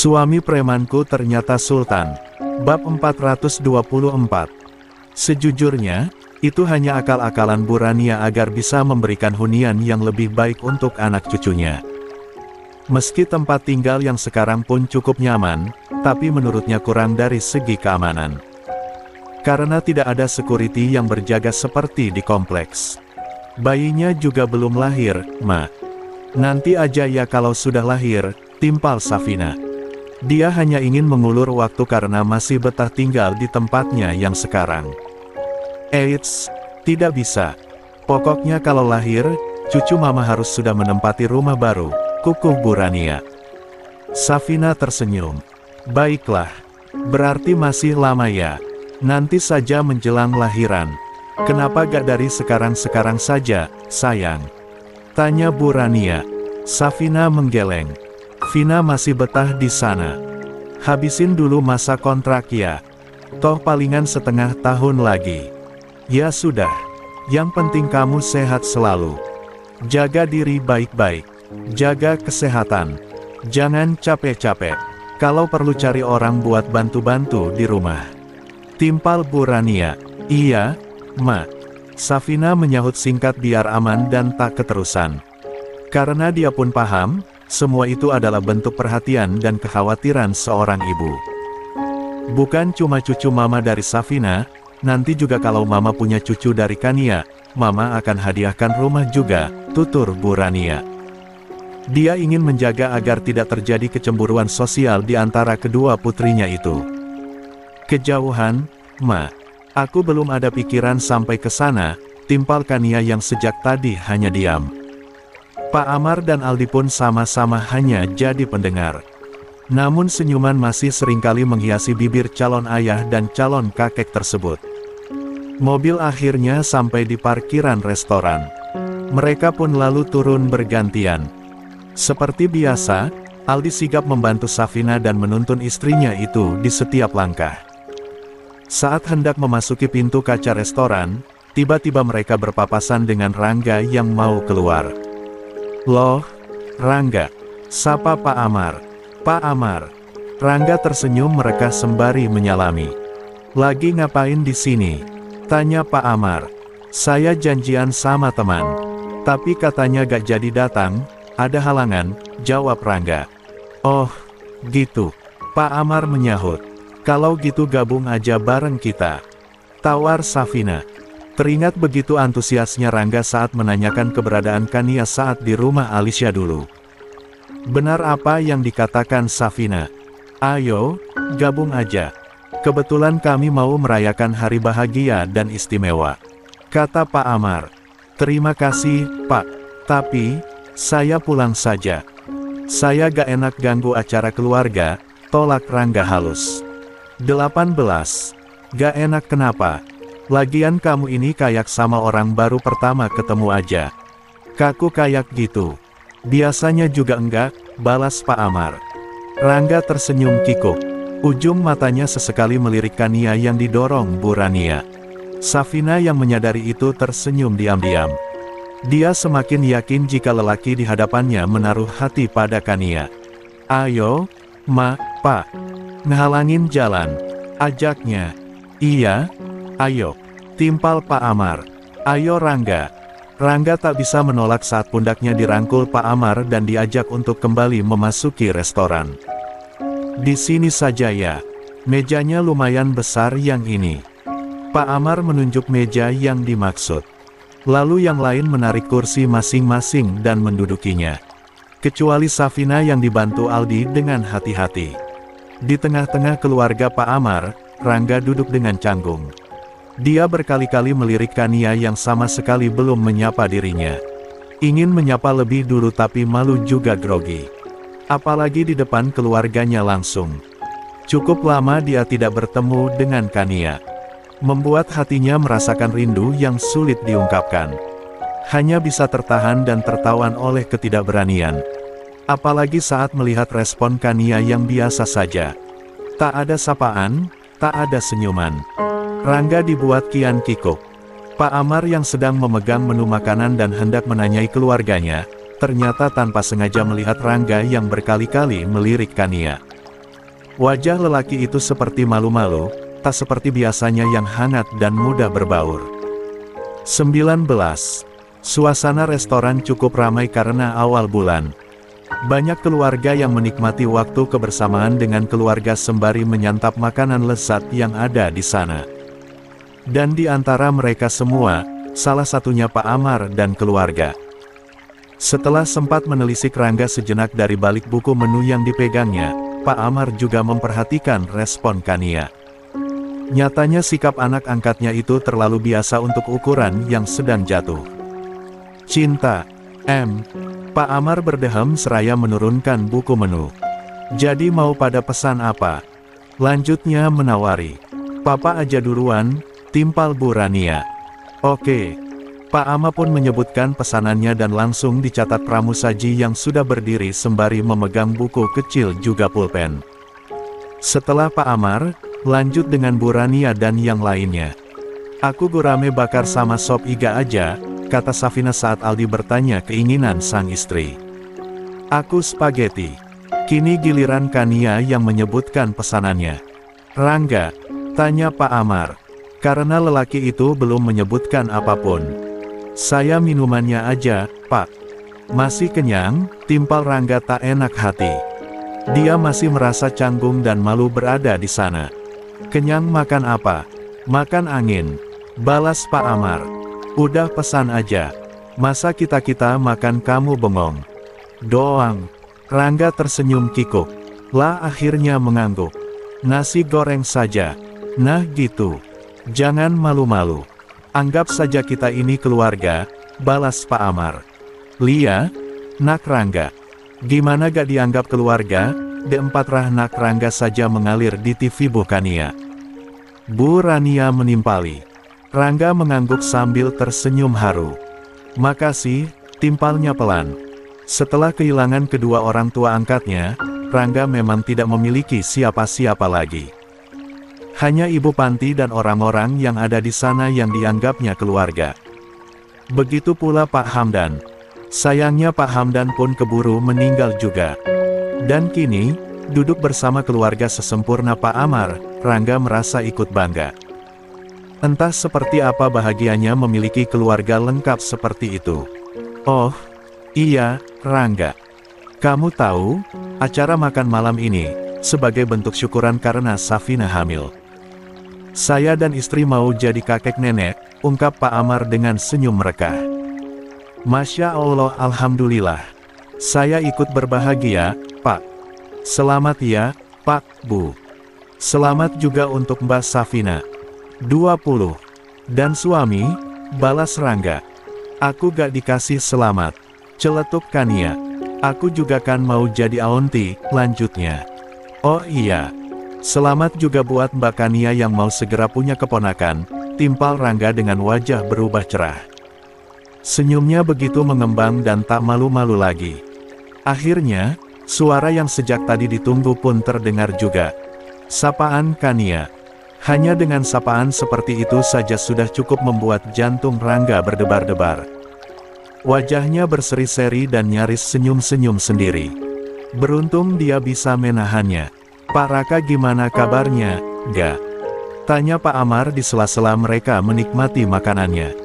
Suami premanku ternyata sultan. Bab 424. Sejujurnya, itu hanya akal-akalan Bu Rania agar bisa memberikan hunian yang lebih baik untuk anak cucunya. Meski tempat tinggal yang sekarang pun cukup nyaman, tapi menurutnya kurang dari segi keamanan. Karena tidak ada security yang berjaga seperti di kompleks. Bayinya juga belum lahir, Ma. Nanti aja ya kalau sudah lahir, timpal Safina. Dia hanya ingin mengulur waktu karena masih betah tinggal di tempatnya yang sekarang. Eits, tidak bisa. Pokoknya kalau lahir, cucu mama harus sudah menempati rumah baru, kukuh Bu Rania. Safina tersenyum. Baiklah, berarti masih lama ya. Nanti saja menjelang lahiran. Kenapa gak dari sekarang-sekarang saja, sayang? Tanya Bu Rania. Safina menggeleng. Vina masih betah di sana. Habisin dulu masa kontrak ya. Toh palingan setengah tahun lagi. Ya sudah. Yang penting kamu sehat selalu. Jaga diri baik-baik. Jaga kesehatan. Jangan capek-capek. Kalau perlu cari orang buat bantu-bantu di rumah. Timpal Bu Rania. Iya, Ma. Safina menyahut singkat biar aman dan tak keterusan. Karena dia pun paham, semua itu adalah bentuk perhatian dan kekhawatiran seorang ibu. Bukan cuma cucu mama dari Safina, nanti juga kalau mama punya cucu dari Kania, mama akan hadiahkan rumah juga, tutur Bu Rania. Dia ingin menjaga agar tidak terjadi kecemburuan sosial di antara kedua putrinya itu. Kejauhan, Ma. Aku belum ada pikiran sampai ke sana, timpal Kania yang sejak tadi hanya diam. Pak Amar dan Aldi pun sama-sama hanya jadi pendengar. Namun senyuman masih seringkali menghiasi bibir calon ayah dan calon kakek tersebut. Mobil akhirnya sampai di parkiran restoran. Mereka pun lalu turun bergantian. Seperti biasa, Aldi sigap membantu Safina dan menuntun istrinya itu di setiap langkah. Saat hendak memasuki pintu kaca restoran, tiba-tiba mereka berpapasan dengan Rangga yang mau keluar. Loh, Rangga, sapa Pak Amar. Pak Amar. Rangga tersenyum mereka sembari menyalami. Lagi ngapain di sini? Tanya Pak Amar. Saya janjian sama teman. Tapi katanya gak jadi datang, ada halangan, jawab Rangga. Oh, gitu. Pak Amar menyahut. Kalau gitu gabung aja bareng kita. Tawar Safina. Teringat begitu antusiasnya Rangga saat menanyakan keberadaan Kania saat di rumah Alicia dulu. Benar apa yang dikatakan Safina? Ayo, gabung aja. Kebetulan kami mau merayakan hari bahagia dan istimewa. Kata Pak Amar. Terima kasih, Pak. Tapi, saya pulang saja. Saya gak enak ganggu acara keluarga, tolak Rangga halus. 18. Gak enak kenapa? Lagian kamu ini kayak sama orang baru pertama ketemu aja. Kaku kayak gitu. Biasanya juga enggak, balas Pak Amar. Rangga tersenyum kikuk. Ujung matanya sesekali melirik Kania yang didorong Bu Rania. Safina yang menyadari itu tersenyum diam-diam. Dia semakin yakin jika lelaki di hadapannya menaruh hati pada Kania. Ayo, Ma, Pak. Ngehalangin jalan. Ajaknya. Iya. Ayo, timpal Pak Amar. Ayo Rangga. Rangga tak bisa menolak saat pundaknya dirangkul Pak Amar dan diajak untuk kembali memasuki restoran. Di sini saja ya. Mejanya lumayan besar yang ini. Pak Amar menunjuk meja yang dimaksud. Lalu yang lain menarik kursi masing-masing dan mendudukinya. Kecuali Safina yang dibantu Aldi dengan hati-hati. Di tengah-tengah keluarga Pak Amar, Rangga duduk dengan canggung. Dia berkali-kali melirik Kania yang sama sekali belum menyapa dirinya. Ingin menyapa lebih dulu tapi malu juga grogi. Apalagi di depan keluarganya langsung. Cukup lama dia tidak bertemu dengan Kania. Membuat hatinya merasakan rindu yang sulit diungkapkan. Hanya bisa tertahan dan tertawan oleh ketidakberanian. Apalagi saat melihat respon Kania yang biasa saja. Tak ada sapaan, tak ada senyuman. Rangga dibuat kian kikuk. Pak Amar yang sedang memegang menu makanan dan hendak menanyai keluarganya, ternyata tanpa sengaja melihat Rangga yang berkali-kali melirik Kania. Wajah lelaki itu seperti malu-malu, tak seperti biasanya yang hangat dan mudah berbaur. 19. Suasana restoran cukup ramai karena awal bulan. Banyak keluarga yang menikmati waktu kebersamaan dengan keluarga sembari menyantap makanan lezat yang ada di sana. Dan di antara mereka semua, salah satunya Pak Amar dan keluarga. Setelah sempat menelisik Rangga sejenak dari balik buku menu yang dipegangnya, Pak Amar juga memperhatikan respon Kania. Nyatanya sikap anak angkatnya itu terlalu biasa untuk ukuran yang sedang jatuh. Cinta, Pak Amar berdeham seraya menurunkan buku menu. Jadi mau pada pesan apa? Lanjutnya menawari. Papa aja duluan, timpal Bu Rania. Oke. Pak Ama pun menyebutkan pesanannya dan langsung dicatat pramusaji yang sudah berdiri sembari memegang buku kecil juga pulpen. Setelah Pak Amar, lanjut dengan Bu Rania dan yang lainnya. Aku gurame bakar sama sop iga aja, kata Safina saat Aldi bertanya keinginan sang istri. Aku spaghetti. Kini giliran Kania yang menyebutkan pesanannya. Rangga, tanya Pak Amar. Karena lelaki itu belum menyebutkan apapun. Saya minumannya aja, Pak. Masih kenyang, timpal Rangga tak enak hati. Dia masih merasa canggung dan malu berada di sana. Kenyang makan apa? Makan angin. Balas Pak Amar. Udah pesan aja. Masa kita-kita makan kamu bengong? Doang. Rangga tersenyum kikuk. Lah akhirnya mengangguk. Nasi goreng saja. Nah gitu. Jangan malu-malu. Anggap saja kita ini keluarga, balas Pak Amar. Lia, nak Rangga. Gimana gak dianggap keluarga? D4 rah nak Rangga saja mengalir di TV Bukania. Bu Rania menimpali. Rangga mengangguk sambil tersenyum haru. Makasih, timpalnya pelan. Setelah kehilangan kedua orang tua angkatnya, Rangga memang tidak memiliki siapa-siapa lagi. Hanya Ibu Panti dan orang-orang yang ada di sana yang dianggapnya keluarga. Begitu pula Pak Hamdan. Sayangnya Pak Hamdan pun keburu meninggal juga. Dan kini, duduk bersama keluarga sesempurna Pak Amar, Rangga merasa ikut bangga. Entah seperti apa bahagianya memiliki keluarga lengkap seperti itu. Oh, iya, Rangga. Kamu tahu, acara makan malam ini, sebagai bentuk syukuran karena Safina hamil. Saya dan istri mau jadi kakek nenek, ungkap Pak Amar dengan senyum merekah. Masya Allah, Alhamdulillah. Saya ikut berbahagia, Pak. Selamat ya, Pak, Bu. Selamat juga untuk Mbak Safina. 20. Dan suami, balas Rangga. Aku gak dikasih selamat. Celetuk Kania. Aku juga kan mau jadi aunty, lanjutnya. Oh iya. Selamat juga buat Mbak Kania yang mau segera punya keponakan, timpal Rangga dengan wajah berubah cerah. Senyumnya begitu mengembang dan tak malu-malu lagi. Akhirnya, suara yang sejak tadi ditunggu pun terdengar juga. Sapaan Kania. Hanya dengan sapaan seperti itu saja sudah cukup membuat jantung Rangga berdebar-debar. Wajahnya berseri-seri dan nyaris senyum-senyum sendiri. Beruntung dia bisa menahannya. Pak Raka gimana kabarnya, Ga? Tanya Pak Amar di sela-sela mereka menikmati makanannya.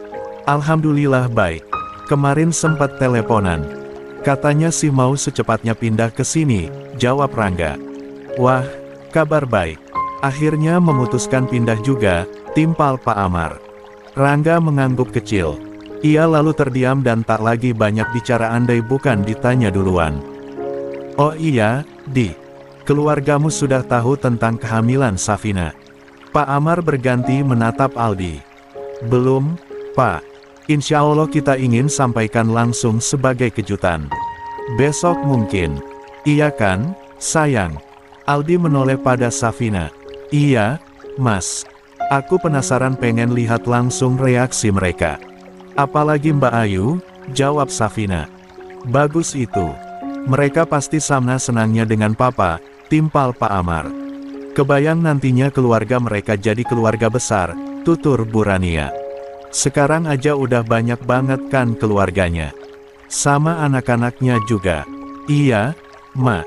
Alhamdulillah baik. Kemarin sempat teleponan. Katanya sih mau secepatnya pindah ke sini, jawab Rangga. Wah, kabar baik. Akhirnya memutuskan pindah juga, timpal Pak Amar. Rangga mengangguk kecil. Ia lalu terdiam dan tak lagi banyak bicara andai bukan ditanya duluan. Oh iya, Di. Keluargamu sudah tahu tentang kehamilan Safina. Pak Amar berganti menatap Aldi. Belum, Pak. Insya Allah kita ingin sampaikan langsung sebagai kejutan. Besok mungkin. Iya kan, sayang? Aldi menoleh pada Safina. Iya, Mas. Aku penasaran pengen lihat langsung reaksi mereka. Apalagi Mbak Ayu, jawab Safina. Bagus itu. Mereka pasti sama senangnya dengan Papa, timpal Pak Amar. Kebayang nantinya keluarga mereka jadi keluarga besar, tutur Bu Rania. Sekarang aja udah banyak banget kan keluarganya. Sama anak-anaknya juga. Iya, Ma.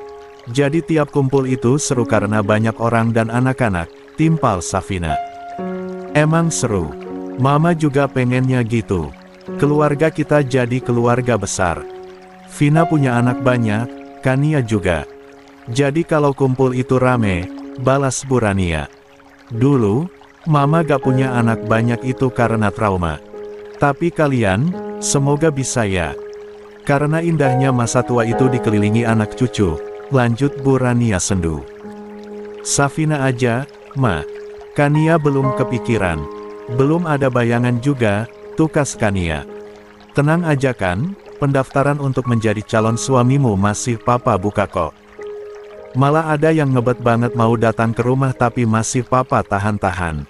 Jadi tiap kumpul itu seru karena banyak orang dan anak-anak, timpal Safina. Emang seru. Mama juga pengennya gitu. Keluarga kita jadi keluarga besar. Vina punya anak banyak, Kania juga. Jadi kalau kumpul itu rame, balas Burania. Dulu, Mama gak punya anak banyak itu karena trauma. Tapi kalian, semoga bisa ya. Karena indahnya masa tua itu dikelilingi anak cucu, lanjut Burania sendu. Safina aja, Ma. Kania belum kepikiran. Belum ada bayangan juga, tukas Kania. Tenang aja kan, pendaftaran untuk menjadi calon suamimu masih Papa buka kok. Malah ada yang ngebet banget mau datang ke rumah tapi masih Papa tahan-tahan.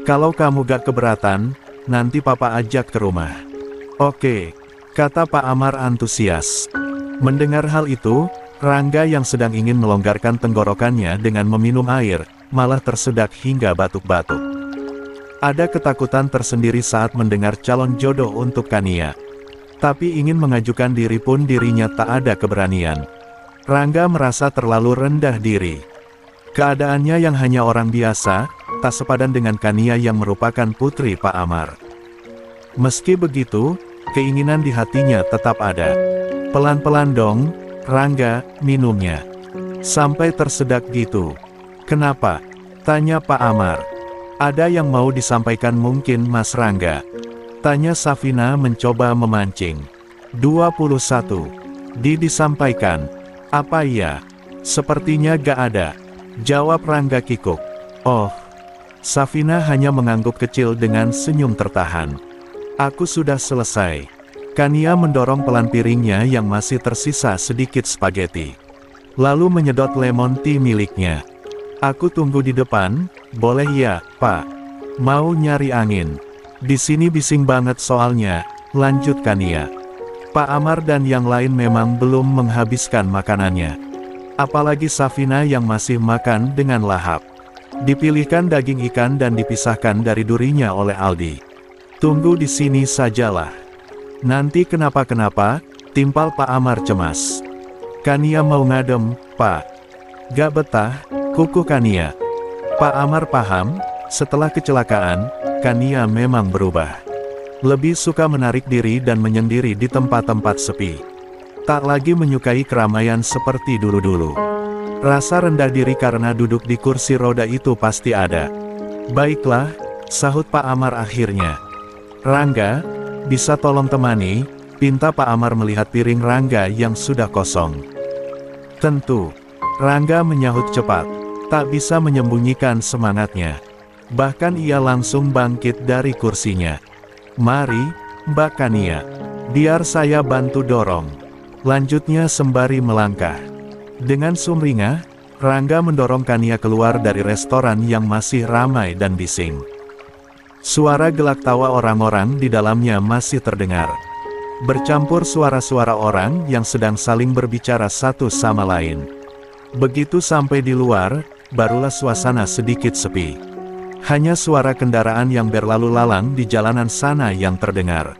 Kalau kamu gak keberatan, nanti Papa ajak ke rumah. Oke, kata Pak Amar antusias. Mendengar hal itu, Rangga yang sedang ingin melonggarkan tenggorokannya dengan meminum air, malah tersedak hingga batuk-batuk. Ada ketakutan tersendiri saat mendengar calon jodoh untuk Kania. Tapi ingin mengajukan diri pun dirinya tak ada keberanian. Rangga merasa terlalu rendah diri. Keadaannya yang hanya orang biasa, tak sepadan dengan Kania yang merupakan putri Pak Amar. Meski begitu, keinginan di hatinya tetap ada. Pelan-pelan dong, Rangga, minumnya. Sampai tersedak gitu. Kenapa? Tanya Pak Amar. Ada yang mau disampaikan mungkin Mas Rangga? Tanya Safina mencoba memancing. 21. Disampaikan. Apa iya? Sepertinya gak ada. Jawab Rangga kikuk. Oh. Safina hanya mengangguk kecil dengan senyum tertahan. Aku sudah selesai. Kania mendorong pelan piringnya yang masih tersisa sedikit spaghetti. Lalu menyedot lemon tea miliknya. Aku tunggu di depan, boleh ya, Pak? Mau nyari angin. Di sini bising banget soalnya, lanjut Kania. Pak Amar dan yang lain memang belum menghabiskan makanannya. Apalagi Safina yang masih makan dengan lahap. Dipilihkan daging ikan dan dipisahkan dari durinya oleh Aldi. Tunggu di sini sajalah. Nanti kenapa-kenapa, timpal Pak Amar cemas. Kania mau ngadem, Pak. Gak betah, kuku Kania. Pak Amar paham, setelah kecelakaan, Kania memang berubah. Lebih suka menarik diri dan menyendiri di tempat-tempat sepi. Tak lagi menyukai keramaian seperti dulu-dulu. Rasa rendah diri karena duduk di kursi roda itu pasti ada. Baiklah, sahut Pak Amar akhirnya. Rangga, bisa tolong temani, pinta Pak Amar melihat piring Rangga yang sudah kosong. Tentu. Rangga menyahut cepat. Tak bisa menyembunyikan semangatnya. Bahkan ia langsung bangkit dari kursinya. Mari, Mbak Kania. Biar saya bantu dorong. Lanjutnya sembari melangkah. Dengan sumringah, Rangga mendorong Kania keluar dari restoran yang masih ramai dan bising. Suara gelak tawa orang-orang di dalamnya masih terdengar. Bercampur suara-suara orang yang sedang saling berbicara satu sama lain. Begitu sampai di luar, barulah suasana sedikit sepi. Hanya suara kendaraan yang berlalu lalang di jalanan sana yang terdengar.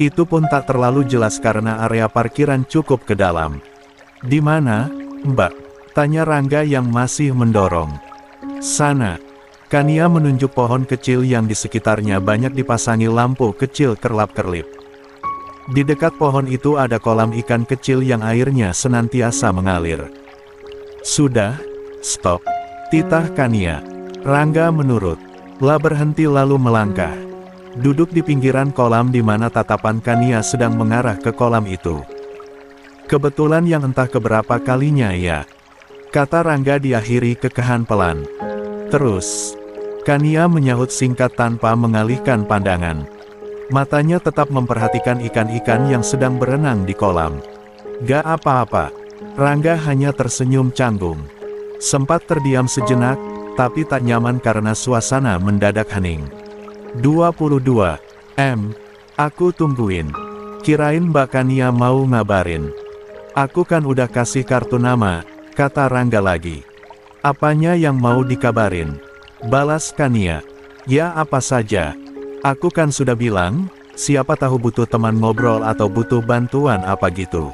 Itu pun tak terlalu jelas karena area parkiran cukup ke dalam. Di mana, Mbak? Tanya Rangga yang masih mendorong. Sana. Kania menunjuk pohon kecil yang di sekitarnya banyak dipasangi lampu kecil kerlap-kerlip. Di dekat pohon itu ada kolam ikan kecil yang airnya senantiasa mengalir. Sudah, stop. Titah Kania. Rangga menurut. Lah berhenti lalu melangkah. Duduk di pinggiran kolam di mana tatapan Kania sedang mengarah ke kolam itu. Kebetulan yang entah keberapa kalinya ya. Kata Rangga diakhiri kekahan pelan. Terus. Kania menyahut singkat tanpa mengalihkan pandangan. Matanya tetap memperhatikan ikan-ikan yang sedang berenang di kolam. Gak apa-apa. Rangga hanya tersenyum canggung. Sempat terdiam sejenak, tapi tak nyaman karena suasana mendadak hening. 22. Aku tungguin. Kirain Mbak Kania mau ngabarin. Aku kan udah kasih kartu nama, kata Rangga lagi. Apanya yang mau dikabarin? Balas Kania. Ya apa saja. Aku kan sudah bilang, siapa tahu butuh teman ngobrol atau butuh bantuan apa gitu.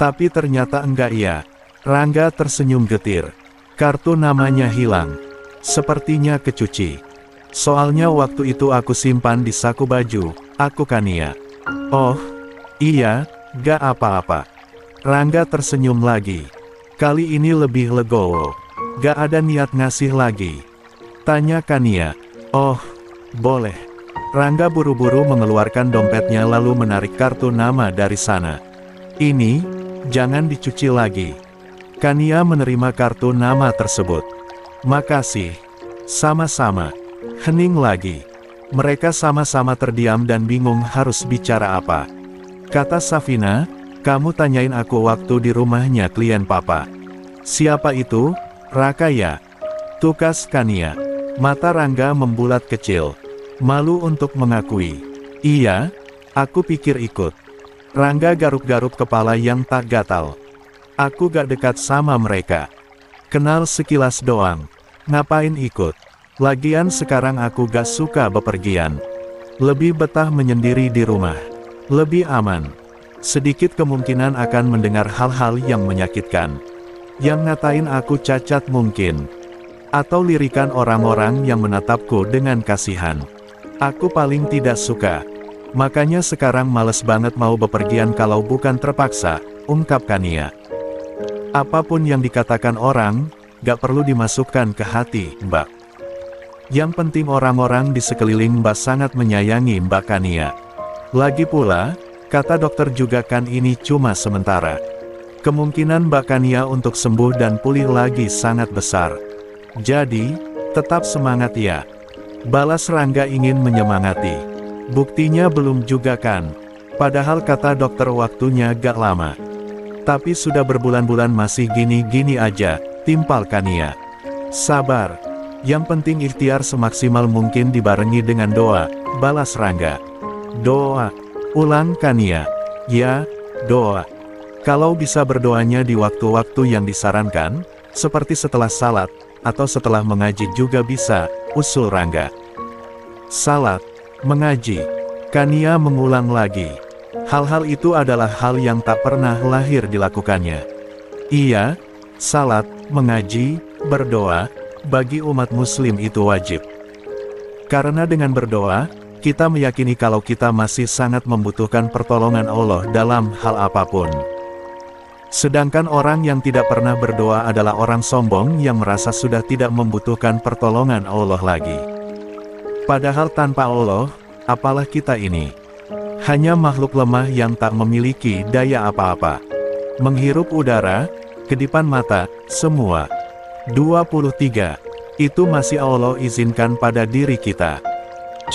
Tapi ternyata enggak ya. Rangga tersenyum getir. Kartu namanya hilang. Sepertinya kecuci. Soalnya waktu itu aku simpan di saku baju, aku Kania. Oh, iya, gak apa-apa. Rangga tersenyum lagi. Kali ini lebih legowo. Gak ada niat ngasih lagi. Tanya Kania. Oh, boleh. Rangga buru-buru mengeluarkan dompetnya lalu menarik kartu nama dari sana. Ini, jangan dicuci lagi. Kania menerima kartu nama tersebut. Makasih. Sama-sama. Hening lagi. Mereka sama-sama terdiam dan bingung harus bicara apa. Kata Safina, kamu tanyain aku waktu di rumahnya klien papa. Siapa itu? Raka ya? Tukas Kania. Mata Rangga membulat kecil. Malu untuk mengakui. Iya, aku pikir ikut. Rangga garuk-garuk kepala yang tak gatal. Aku gak dekat sama mereka. Kenal sekilas doang. Ngapain ikut? Lagian sekarang aku gak suka bepergian. Lebih betah menyendiri di rumah. Lebih aman. Sedikit kemungkinan akan mendengar hal-hal yang menyakitkan. Yang ngatain aku cacat mungkin. Atau lirikan orang-orang yang menatapku dengan kasihan. Aku paling tidak suka. Makanya sekarang males banget mau bepergian kalau bukan terpaksa, ungkap Kania. Apapun yang dikatakan orang, gak perlu dimasukkan ke hati, Mbak. Yang penting orang-orang di sekeliling Mbak sangat menyayangi Mbak Kania. Lagi pula, kata dokter juga kan ini cuma sementara. Kemungkinan Mbak Kania untuk sembuh dan pulih lagi sangat besar. Jadi, tetap semangat ya. Balas Rangga ingin menyemangati. Buktinya belum juga kan. Padahal kata dokter waktunya gak lama. Tapi sudah berbulan-bulan masih gini-gini aja, timpal Kania. Sabar. Yang penting ikhtiar semaksimal mungkin dibarengi dengan doa, balas Rangga. Doa. Ulang Kania. Ya, doa. Kalau bisa berdoanya di waktu-waktu yang disarankan, seperti setelah salat, atau setelah mengaji juga bisa, usul Rangga. Salat, mengaji. Kania mengulang lagi. Hal-hal itu adalah hal yang tak pernah lahir dilakukannya. Iya, salat, mengaji, berdoa, bagi umat muslim itu wajib. Karena dengan berdoa, kita meyakini kalau kita masih sangat membutuhkan pertolongan Allah dalam hal apapun. Sedangkan orang yang tidak pernah berdoa adalah orang sombong yang merasa sudah tidak membutuhkan pertolongan Allah lagi. Padahal tanpa Allah, apalah kita ini? Hanya makhluk lemah yang tak memiliki daya apa-apa. Menghirup udara, kedipan mata, semua. 23. Itu masih Allah izinkan pada diri kita.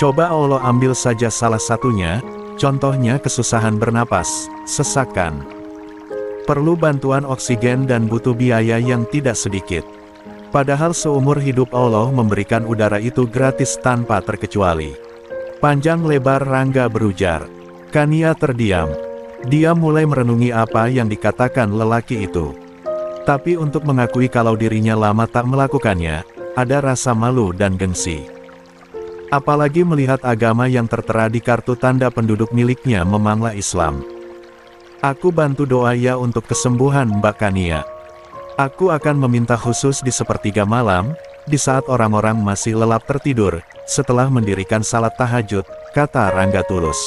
Coba Allah ambil saja salah satunya, contohnya kesusahan bernapas, sesakan. Perlu bantuan oksigen dan butuh biaya yang tidak sedikit. Padahal seumur hidup Allah memberikan udara itu gratis tanpa terkecuali. Panjang lebar Rangga berujar. Kania terdiam. Dia mulai merenungi apa yang dikatakan lelaki itu. Tapi untuk mengakui kalau dirinya lama tak melakukannya, ada rasa malu dan gengsi. Apalagi melihat agama yang tertera di kartu tanda penduduk miliknya memanglah Islam. Aku bantu doa ya untuk kesembuhan Mbak Kania. Aku akan meminta khusus di sepertiga malam, di saat orang-orang masih lelap tertidur, setelah mendirikan salat tahajud, kata Rangga tulus.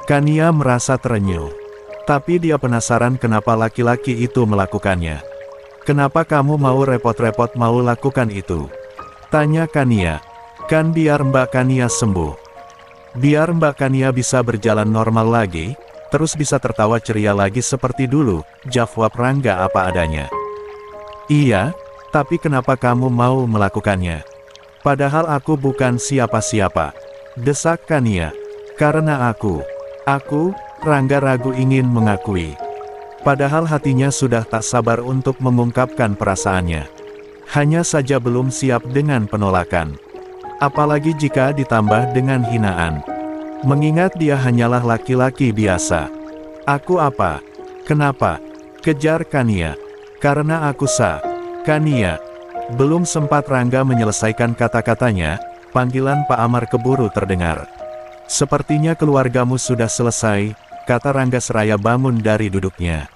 Kania merasa terenyuh. Tapi dia penasaran kenapa laki-laki itu melakukannya. Kenapa kamu mau repot-repot mau lakukan itu? Tanya Kania. Kan biar Mbak Kania sembuh. Biar Mbak Kania bisa berjalan normal lagi, terus bisa tertawa ceria lagi seperti dulu, jawab Rangga apa adanya. Iya, tapi kenapa kamu mau melakukannya? Padahal aku bukan siapa-siapa. Desak Kania. Karena aku, Rangga ragu ingin mengakui. Padahal hatinya sudah tak sabar untuk mengungkapkan perasaannya. Hanya saja belum siap dengan penolakan. Apalagi jika ditambah dengan hinaan. Mengingat dia hanyalah laki-laki biasa. Aku apa? Kenapa? Kejar Kania. Karena aku Kania. Belum sempat Rangga menyelesaikan kata-katanya, panggilan Pak Amar keburu terdengar. Sepertinya keluargamu sudah selesai, kata Rangga seraya bangun dari duduknya.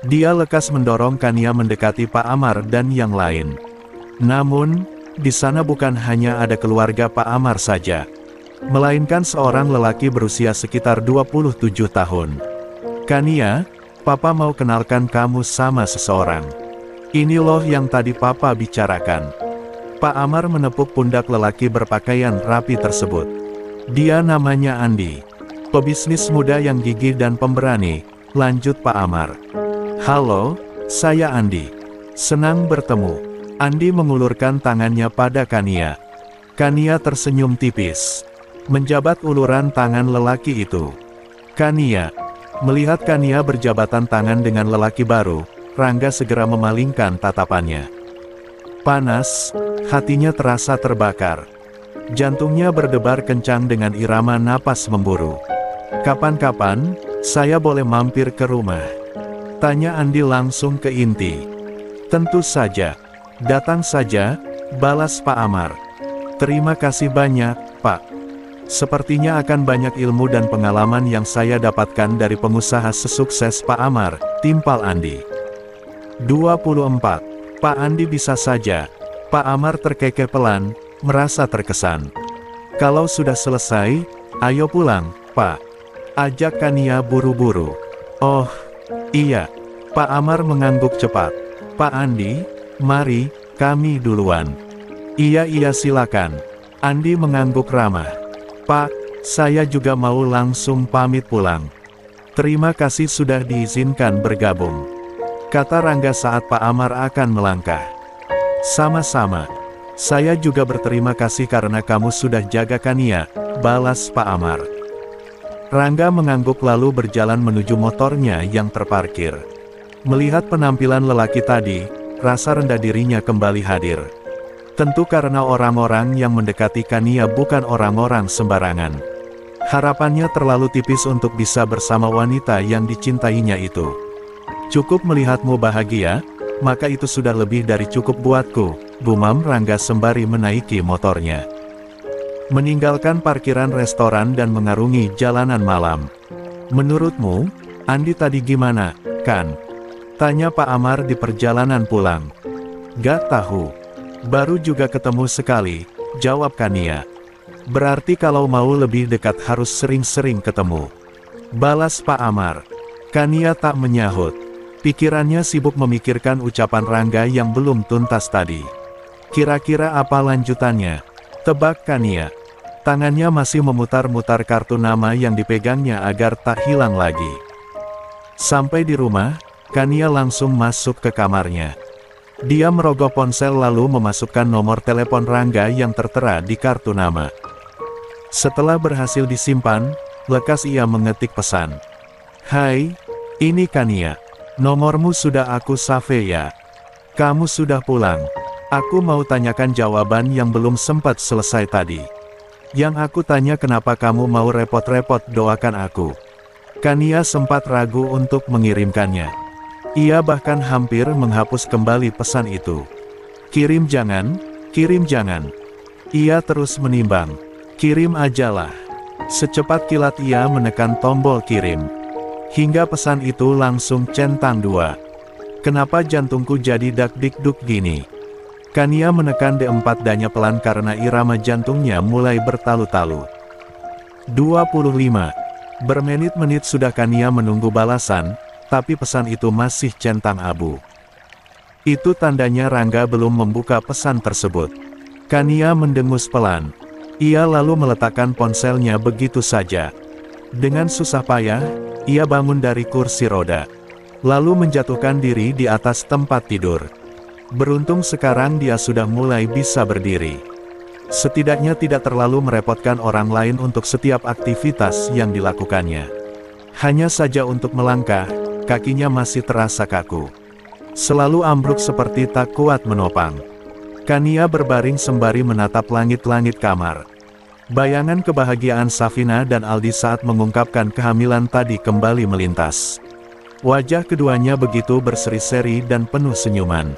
Dia lekas mendorong Kania mendekati Pak Amar dan yang lain. Namun, di sana bukan hanya ada keluarga Pak Amar saja, melainkan seorang lelaki berusia sekitar 27 tahun. Kania, Papa mau kenalkan kamu sama seseorang. Ini loh yang tadi Papa bicarakan. Pak Amar menepuk pundak lelaki berpakaian rapi tersebut. Dia namanya Andi. Pebisnis muda yang gigih dan pemberani, lanjut Pak Amar. Halo, saya Andi. Senang bertemu. Andi mengulurkan tangannya pada Kania. Kania tersenyum tipis, menjabat uluran tangan lelaki itu. Kania. Melihat Kania berjabatan tangan dengan lelaki baru, Rangga segera memalingkan tatapannya. Panas, hatinya terasa terbakar. Jantungnya berdebar kencang dengan irama napas memburu. Kapan-kapan, saya boleh mampir ke rumah? Tanya Andi langsung ke inti. Tentu saja. Datang saja, balas Pak Amar. Terima kasih banyak, Pak. Sepertinya akan banyak ilmu dan pengalaman yang saya dapatkan dari pengusaha sesukses Pak Amar, timpal Andi. 24. Pak Andi bisa saja. Pak Amar terkekeh pelan, merasa terkesan. Kalau sudah selesai, ayo pulang, Pak. Ajak Kania buru-buru. Oh, iya. Pak Amar mengangguk cepat. Pak Andi, mari, kami duluan. Iya silakan. Andi mengangguk ramah. Pak, saya juga mau langsung pamit pulang. Terima kasih sudah diizinkan bergabung, kata Rangga saat Pak Amar akan melangkah. Sama-sama. Saya juga berterima kasih karena kamu sudah jaga Kania, balas Pak Amar. Rangga mengangguk lalu berjalan menuju motornya yang terparkir. Melihat penampilan lelaki tadi, rasa rendah dirinya kembali hadir. Tentu karena orang-orang yang mendekati Kania bukan orang-orang sembarangan. Harapannya terlalu tipis untuk bisa bersama wanita yang dicintainya itu. Cukup melihatmu bahagia, maka itu sudah lebih dari cukup buatku, gumam Rangga sembari menaiki motornya. Meninggalkan parkiran restoran dan mengarungi jalanan malam. Menurutmu, Andi tadi gimana, kan? Tanya Pak Amar di perjalanan pulang. Gak tahu. Baru juga ketemu sekali, jawab Kania. Berarti kalau mau lebih dekat harus sering-sering ketemu, balas Pak Amar. Kania tak menyahut. Pikirannya sibuk memikirkan ucapan Rangga yang belum tuntas tadi. Kira-kira apa lanjutannya? Tebak Kania. Tangannya masih memutar-mutar kartu nama yang dipegangnya agar tak hilang lagi. Sampai di rumah, Kania langsung masuk ke kamarnya. Dia merogoh ponsel lalu memasukkan nomor telepon Rangga yang tertera di kartu nama. Setelah berhasil disimpan, lekas ia mengetik pesan. Hai, ini Kania. Nomormu sudah aku save ya. Kamu sudah pulang. Aku mau tanyakan jawaban yang belum sempat selesai tadi. Yang aku tanya kenapa kamu mau repot-repot doakan aku. Kania sempat ragu untuk mengirimkannya. Ia bahkan hampir menghapus kembali pesan itu. Kirim jangan, kirim jangan. Ia terus menimbang. Kirim ajalah. Secepat kilat ia menekan tombol kirim. Hingga pesan itu langsung centang 2. Kenapa jantungku jadi dak-dik-duk gini? Kania menekan D4 danya pelan karena irama jantungnya mulai bertalu-talu. 25. Bermenit-menit sudah Kania menunggu balasan, tapi pesan itu masih centang abu. Itu tandanya Rangga belum membuka pesan tersebut. Kania mendengus pelan. Ia lalu meletakkan ponselnya begitu saja. Dengan susah payah, ia bangun dari kursi roda. Lalu menjatuhkan diri di atas tempat tidur. Beruntung sekarang dia sudah mulai bisa berdiri. Setidaknya tidak terlalu merepotkan orang lain untuk setiap aktivitas yang dilakukannya. Hanya saja untuk melangkah, kakinya masih terasa kaku. Selalu ambruk seperti tak kuat menopang. Kania berbaring sembari menatap langit-langit kamar. Bayangan kebahagiaan Safina dan Aldi saat mengungkapkan kehamilan tadi kembali melintas. Wajah keduanya begitu berseri-seri dan penuh senyuman.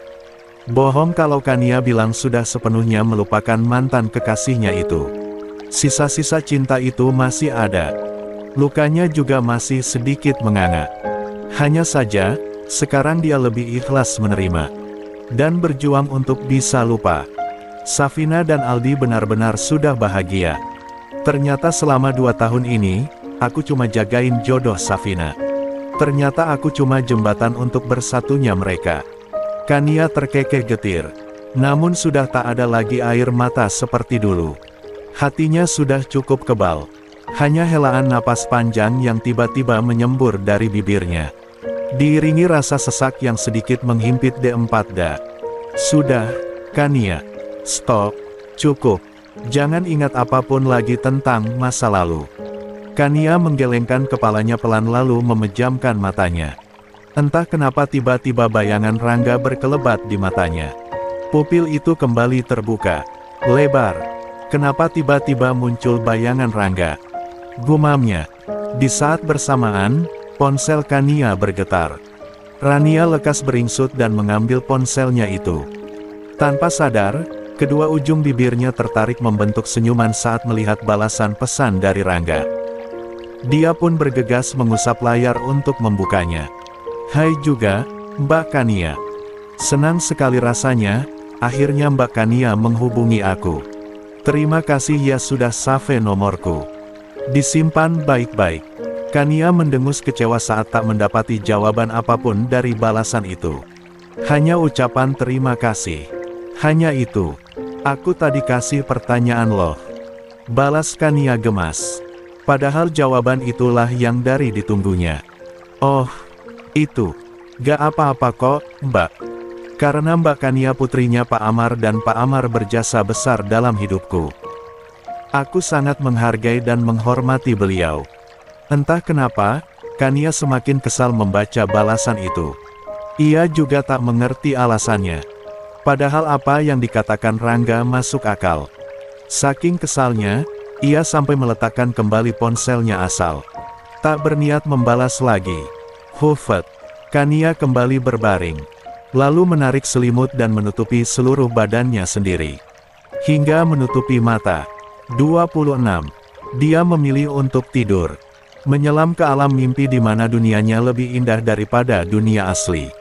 Bohong kalau Kania bilang sudah sepenuhnya melupakan mantan kekasihnya itu. Sisa-sisa cinta itu masih ada. Lukanya juga masih sedikit menganga. Hanya saja, Sekarang dia lebih ikhlas menerima dan berjuang untuk bisa lupa. Safina dan Aldi benar-benar sudah bahagia. Ternyata selama 2 tahun ini, aku cuma jagain jodoh Safina. Ternyata aku cuma jembatan untuk bersatunya mereka. Kania terkekeh getir. Namun sudah tak ada lagi air mata seperti dulu. Hatinya sudah cukup kebal. Hanya helaan napas panjang yang tiba-tiba menyembur dari bibirnya. Diiringi rasa sesak yang sedikit menghimpit D4D. Sudah, Kania. Stop. Cukup. Jangan ingat apapun lagi tentang masa lalu. Kania menggelengkan kepalanya pelan lalu memejamkan matanya. Entah kenapa tiba-tiba bayangan Rangga berkelebat di matanya. Pupil itu kembali terbuka. Lebar. Kenapa tiba-tiba muncul bayangan Rangga? Gumamnya. Di saat bersamaan, ponsel Kania bergetar. Rania lekas beringsut dan mengambil ponselnya itu. Tanpa sadar, kedua ujung bibirnya tertarik membentuk senyuman saat melihat balasan pesan dari Rangga. Dia pun bergegas mengusap layar untuk membukanya. Hai juga, Mbak Kania. Senang sekali rasanya, akhirnya Mbak Kania menghubungi aku. Terima kasih ya sudah save nomorku. Disimpan baik-baik. Kania mendengus kecewa saat tak mendapati jawaban apapun dari balasan itu. Hanya ucapan terima kasih. Hanya itu. Aku tadi kasih pertanyaan loh. Balas Kania gemas. Padahal jawaban itulah yang dari ditunggunya. Oh, itu. Gak apa-apa kok, Mbak. Karena Mbak Kania putrinya Pak Amar dan Pak Amar berjasa besar dalam hidupku. Aku sangat menghargai dan menghormati beliau. Entah kenapa, Kania semakin kesal membaca balasan itu. Ia juga tak mengerti alasannya. Padahal apa yang dikatakan Rangga masuk akal. Saking kesalnya, ia sampai meletakkan kembali ponselnya asal. Tak berniat membalas lagi. Hufet. Kania kembali berbaring. Lalu menarik selimut dan menutupi seluruh badannya sendiri. Hingga menutupi mata. 26. Dia memilih untuk tidur. Menyelam ke alam mimpi di mana dunianya lebih indah daripada dunia asli.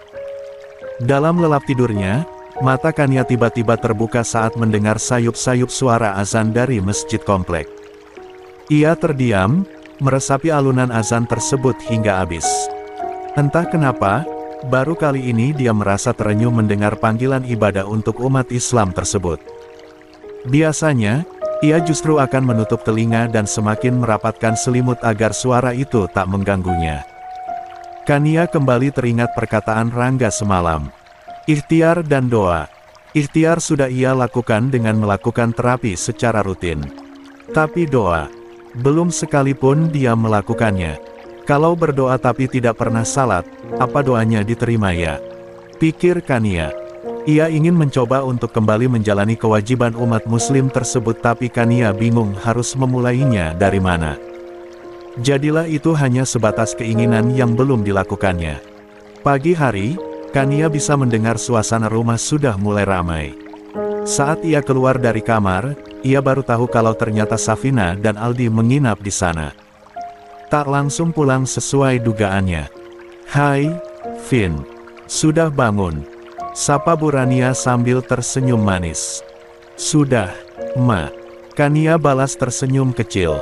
Dalam lelap tidurnya, mata Kania tiba-tiba terbuka saat mendengar sayup-sayup suara azan dari masjid komplek. Ia terdiam, meresapi alunan azan tersebut hingga habis. Entah kenapa, baru kali ini dia merasa terenyuh mendengar panggilan ibadah untuk umat Islam tersebut. Biasanya, ia justru akan menutup telinga dan semakin merapatkan selimut agar suara itu tak mengganggunya. Kania kembali teringat perkataan Rangga semalam. Ikhtiar dan doa. Ikhtiar sudah ia lakukan dengan melakukan terapi secara rutin. Tapi doa, belum sekalipun dia melakukannya. Kalau berdoa tapi tidak pernah salat, apa doanya diterima ya? Pikir Kania. Ia ingin mencoba untuk kembali menjalani kewajiban umat muslim tersebut tapi Kania bingung harus memulainya dari mana. Jadilah itu hanya sebatas keinginan yang belum dilakukannya. Pagi hari, Kania bisa mendengar suasana rumah sudah mulai ramai. Saat ia keluar dari kamar, ia baru tahu kalau ternyata Safina dan Aldi menginap di sana. Tak langsung pulang sesuai dugaannya. Hai, Vin. Sudah bangun? Sapa Bu Rania sambil tersenyum manis. Sudah, Ma. Kania balas tersenyum kecil.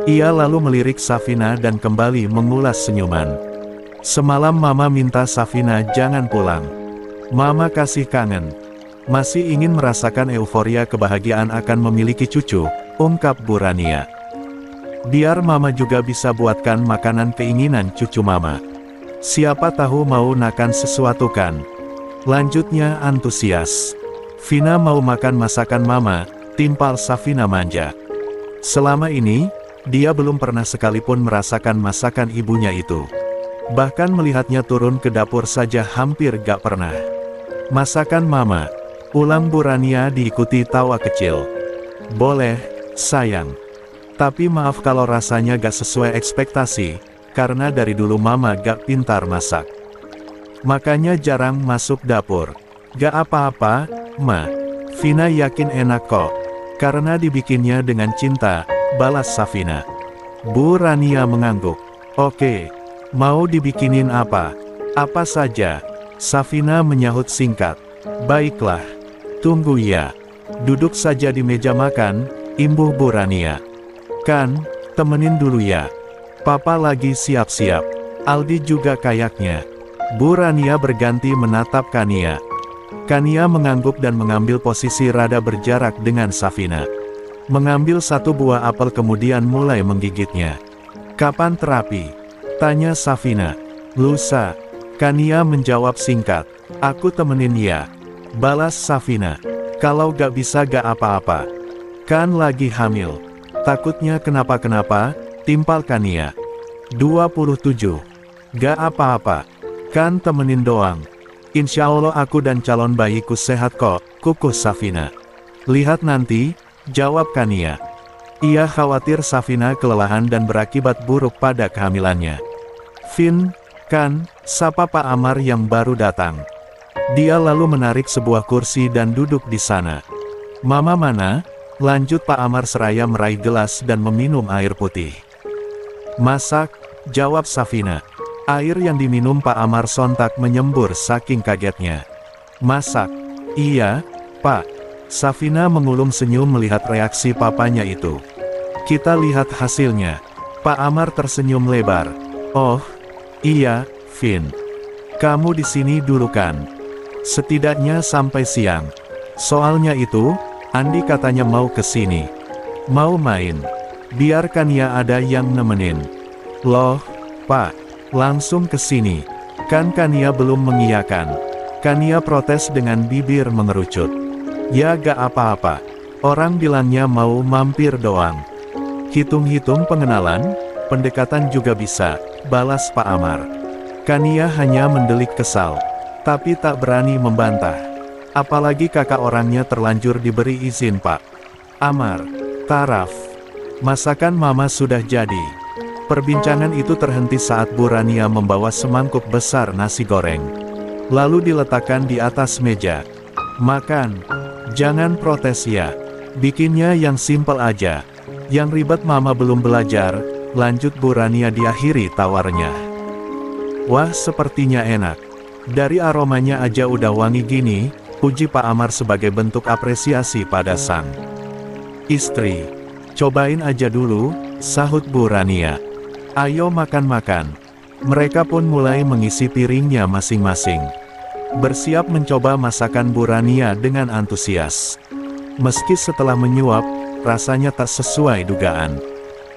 Ia lalu melirik Safina dan kembali mengulas senyuman. Semalam Mama minta Safina jangan pulang. Mama kasih kangen. Masih ingin merasakan euforia kebahagiaan akan memiliki cucu, ungkap Bu Rania. Biar Mama juga bisa buatkan makanan keinginan cucu Mama. Siapa tahu mau makan sesuatu kan? Lanjutnya antusias. Vina mau makan masakan Mama, timpal Safina manja. Selama ini, dia belum pernah sekalipun merasakan masakan ibunya itu. Bahkan melihatnya turun ke dapur saja hampir gak pernah. Masakan Mama, ulang Bu Rania diikuti tawa kecil. Boleh, sayang. Tapi maaf kalau rasanya gak sesuai ekspektasi, karena dari dulu Mama gak pintar masak. Makanya jarang masuk dapur. Gak apa-apa, Ma. Vina yakin enak kok. Karena dibikinnya dengan cinta, balas Safina. Bu Rania mengangguk. Oke. Mau dibikinin apa? Apa saja? Safina menyahut singkat. Baiklah. Tunggu ya. Duduk saja di meja makan, imbuh Bu Rania. Kan, temenin dulu ya. Papa lagi siap-siap. Aldi juga kayaknya. Bu Rania berganti menatap Kania. Kania mengangguk dan mengambil posisi rada berjarak dengan Safina. Mengambil satu buah apel kemudian mulai menggigitnya. Kapan terapi? Tanya Safina. Lusa. Kania menjawab singkat. Aku temenin ya. Balas Safina. Kalau gak bisa gak apa-apa. Kan lagi hamil. Takutnya kenapa-kenapa, timpal Kania. 27. Gak apa-apa. Kan temenin doang. Insya Allah aku dan calon bayiku sehat kok, kukuh Safina. Lihat nanti, jawab Kania. Ia khawatir Safina kelelahan dan berakibat buruk pada kehamilannya. Vin, kan, sapa Pak Amar yang baru datang. Dia lalu menarik sebuah kursi dan duduk di sana. Mama mana? Lanjut Pak Amar seraya meraih gelas dan meminum air putih. Masak, jawab Safina. Air yang diminum Pak Amar sontak menyembur saking kagetnya. Masak? Iya, Pak. Safina mengulum senyum melihat reaksi papanya itu. Kita lihat hasilnya. Pak Amar tersenyum lebar. Oh, iya, Vin. Kamu di sini dulu kan? Setidaknya sampai siang. Soalnya itu, Andi katanya mau ke sini. Mau main. Biarkan ya ada yang nemenin. Loh, Pak, langsung ke sini. Kan Kania belum mengiyakan. Kania protes dengan bibir mengerucut. Ya gak apa-apa. Orang bilangnya mau mampir doang. Hitung-hitung pengenalan, pendekatan juga bisa, balas Pak Amar. Kania hanya mendelik kesal, tapi tak berani membantah. Apalagi kakak orangnya terlanjur diberi izin Pak Amar. Taraf. Masakan mama sudah jadi. Perbincangan itu terhenti saat Bu Rania membawa semangkuk besar nasi goreng. Lalu diletakkan di atas meja. Makan. Jangan protes ya. Bikinnya yang simpel aja. Yang ribet mama belum belajar, lanjut Bu Rania diakhiri tawarnya. Wah sepertinya enak. Dari aromanya aja udah wangi gini, puji Pak Amar sebagai bentuk apresiasi pada sang istri. Cobain aja dulu, sahut Bu Rania. Ayo makan-makan. Mereka pun mulai mengisi piringnya masing-masing. Bersiap mencoba masakan Bu Rania dengan antusias. Meski setelah menyuap, rasanya tak sesuai dugaan.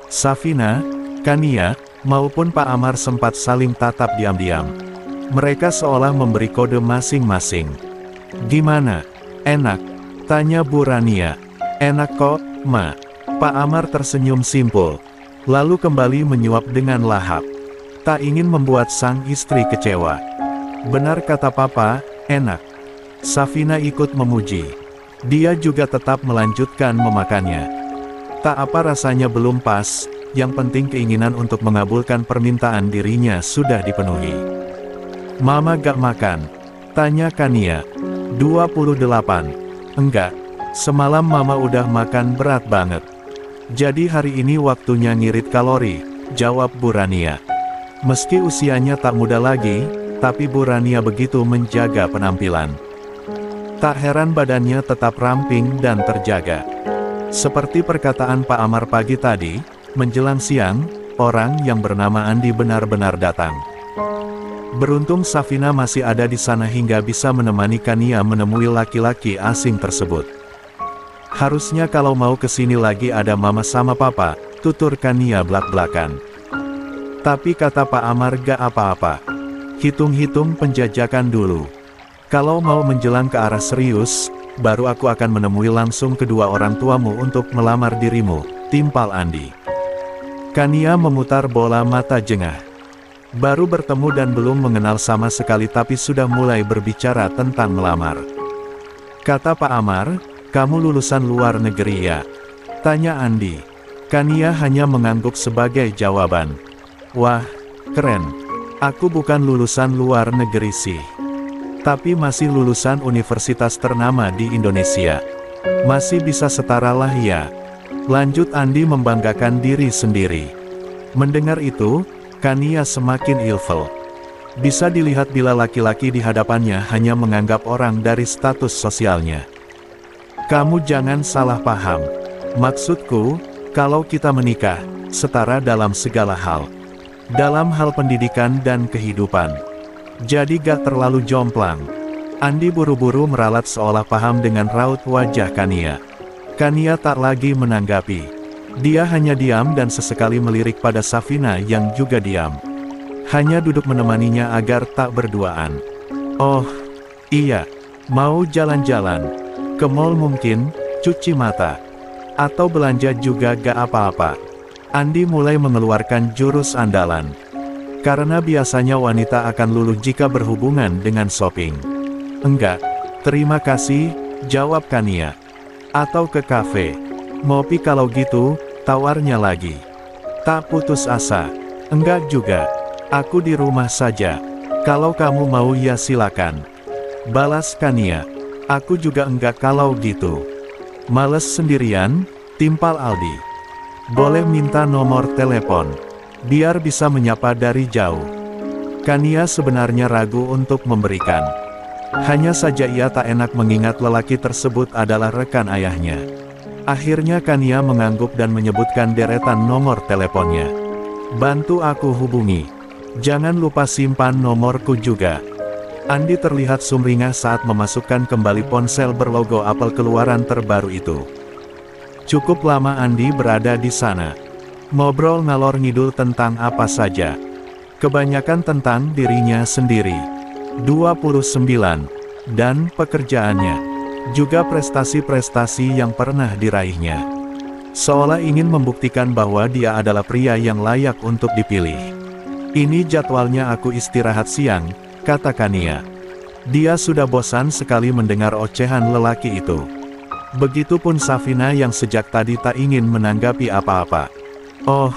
Safina, Kania, maupun Pak Amar sempat saling tatap diam-diam. Mereka seolah memberi kode masing-masing. Gimana? Enak? Tanya Bu Rania. Enak kok, Ma. Pak Amar tersenyum simpul. Lalu kembali menyuap dengan lahap. Tak ingin membuat sang istri kecewa. Benar kata Papa, enak. Safina ikut memuji. Dia juga tetap melanjutkan memakannya. Tak apa rasanya belum pas, yang penting keinginan untuk mengabulkan permintaan dirinya sudah dipenuhi. Mama gak makan? Tanya Kania. 28. Enggak. Semalam mama udah makan berat banget. Jadi hari ini waktunya ngirit kalori, jawab Bu Rania. Meski usianya tak muda lagi, tapi Bu Rania begitu menjaga penampilan. Tak heran badannya tetap ramping dan terjaga. Seperti perkataan Pak Amar pagi tadi, menjelang siang, orang yang bernama Andi benar-benar datang. Beruntung Safina masih ada di sana hingga bisa menemani Kania menemui laki-laki asing tersebut. Harusnya kalau mau kesini lagi ada mama sama papa, tutur Kania belak-belakan. Tapi kata Pak Amar gak apa-apa. Hitung-hitung penjajakan dulu. Kalau mau menjelang ke arah serius, baru aku akan menemui langsung kedua orang tuamu untuk melamar dirimu, timpal Andi. Kania memutar bola mata jengah. Baru bertemu dan belum mengenal sama sekali tapi sudah mulai berbicara tentang melamar. Kata Pak Amar, kamu lulusan luar negeri ya? Tanya Andi. Kania hanya mengangguk sebagai jawaban. Wah, keren. Aku bukan lulusan luar negeri sih. Tapi masih lulusan universitas ternama di Indonesia. Masih bisa setara lah ya. Lanjut Andi membanggakan diri sendiri. Mendengar itu, Kania semakin ilfel. Bisa dilihat bila laki-laki di hadapannya hanya menganggap orang dari status sosialnya. Kamu jangan salah paham. Maksudku, kalau kita menikah, setara dalam segala hal. Dalam hal pendidikan dan kehidupan. Jadi gak terlalu jomplang. Andi buru-buru meralat seolah paham dengan raut wajah Kania. Kania tak lagi menanggapi. Dia hanya diam dan sesekali melirik pada Safina yang juga diam. Hanya duduk menemaninya agar tak berduaan. Oh, iya. Mau jalan-jalan. Ke mall mungkin, cuci mata. Atau belanja juga gak apa-apa. Andi mulai mengeluarkan jurus andalan. Karena biasanya wanita akan luluh jika berhubungan dengan shopping. Enggak, terima kasih, jawab Kania. Atau ke kafe. Ngopi kalau gitu, tawarnya lagi. Tak putus asa. Enggak juga. Aku di rumah saja. Kalau kamu mau ya silakan. Balas Kania. Aku juga enggak kalau gitu. Males sendirian, timpal Aldi. Boleh minta nomor telepon. Biar bisa menyapa dari jauh. Kania sebenarnya ragu untuk memberikan. Hanya saja ia tak enak mengingat lelaki tersebut adalah rekan ayahnya. Akhirnya Kania mengangguk dan menyebutkan deretan nomor teleponnya. Bantu aku hubungi. Jangan lupa simpan nomorku juga. Andi terlihat sumringah saat memasukkan kembali ponsel berlogo Apple keluaran terbaru itu. Cukup lama Andi berada di sana. Ngobrol ngalor ngidul tentang apa saja. Kebanyakan tentang dirinya sendiri. 29. Dan pekerjaannya. Juga prestasi-prestasi yang pernah diraihnya. Seolah ingin membuktikan bahwa dia adalah pria yang layak untuk dipilih. Ini jadwalnya aku istirahat siang, kata Kania. Dia sudah bosan sekali mendengar ocehan lelaki itu. Begitupun Safina yang sejak tadi tak ingin menanggapi apa-apa. Oh,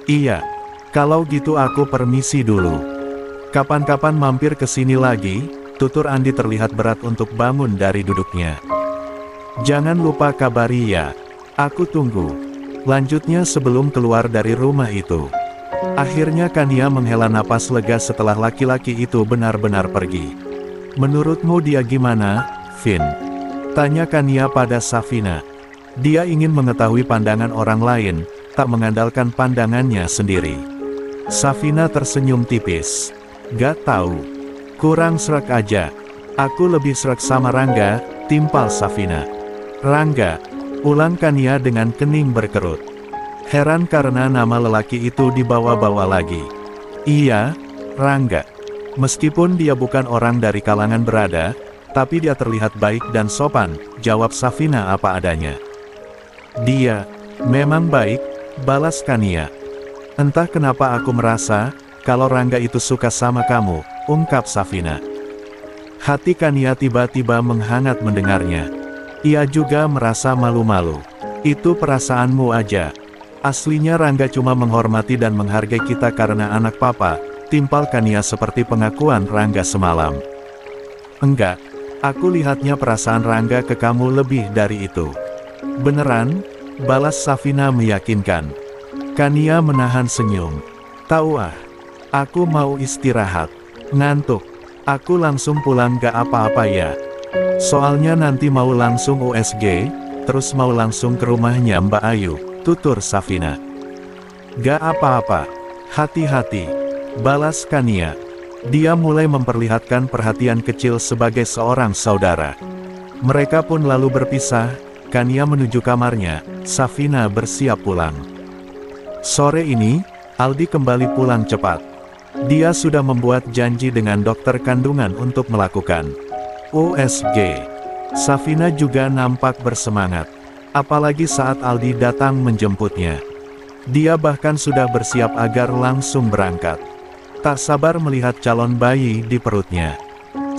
iya. Kalau gitu aku permisi dulu. Kapan-kapan mampir ke sini lagi, tutur Andi terlihat berat untuk bangun dari duduknya. Jangan lupa kabari ya. Aku tunggu. Lanjutnya sebelum keluar dari rumah itu. Akhirnya Kania menghela napas lega setelah laki-laki itu benar-benar pergi. Menurutmu dia gimana, Vin? Tanya Kania pada Safina. Dia ingin mengetahui pandangan orang lain, tak mengandalkan pandangannya sendiri. Safina tersenyum tipis. Gak tahu. Kurang srek aja. Aku lebih srek sama Rangga, timpal Safina. Rangga, ulang Kania dengan kening berkerut. Heran karena nama lelaki itu dibawa-bawa lagi. Iya, Rangga. Meskipun dia bukan orang dari kalangan berada, tapi dia terlihat baik dan sopan, jawab Safina apa adanya. Dia, memang baik, balas Kania. Entah kenapa aku merasa, kalau Rangga itu suka sama kamu, ungkap Safina. Hati Kania tiba-tiba menghangat mendengarnya. Ia juga merasa malu-malu. Itu perasaanmu aja. Aslinya Rangga cuma menghormati dan menghargai kita karena anak papa, timpal Kania seperti pengakuan Rangga semalam. Enggak, aku lihatnya perasaan Rangga ke kamu lebih dari itu. Beneran? Balas Safina meyakinkan. Kania menahan senyum. Tahu aku mau istirahat. Ngantuk. Aku langsung pulang gak apa-apa ya. Soalnya nanti mau langsung USG, terus mau langsung ke rumahnya Mbak Ayu. Tutur Safina. Gak apa-apa. Hati-hati. Balas Kania. Dia mulai memperlihatkan perhatian kecil sebagai seorang saudara. Mereka pun lalu berpisah. Kania menuju kamarnya. Safina bersiap pulang. Sore ini, Aldi kembali pulang cepat. Dia sudah membuat janji dengan dokter kandungan untuk melakukan USG. Safina juga nampak bersemangat. Apalagi saat Aldi datang menjemputnya. Dia bahkan sudah bersiap agar langsung berangkat. Tak sabar melihat calon bayi di perutnya.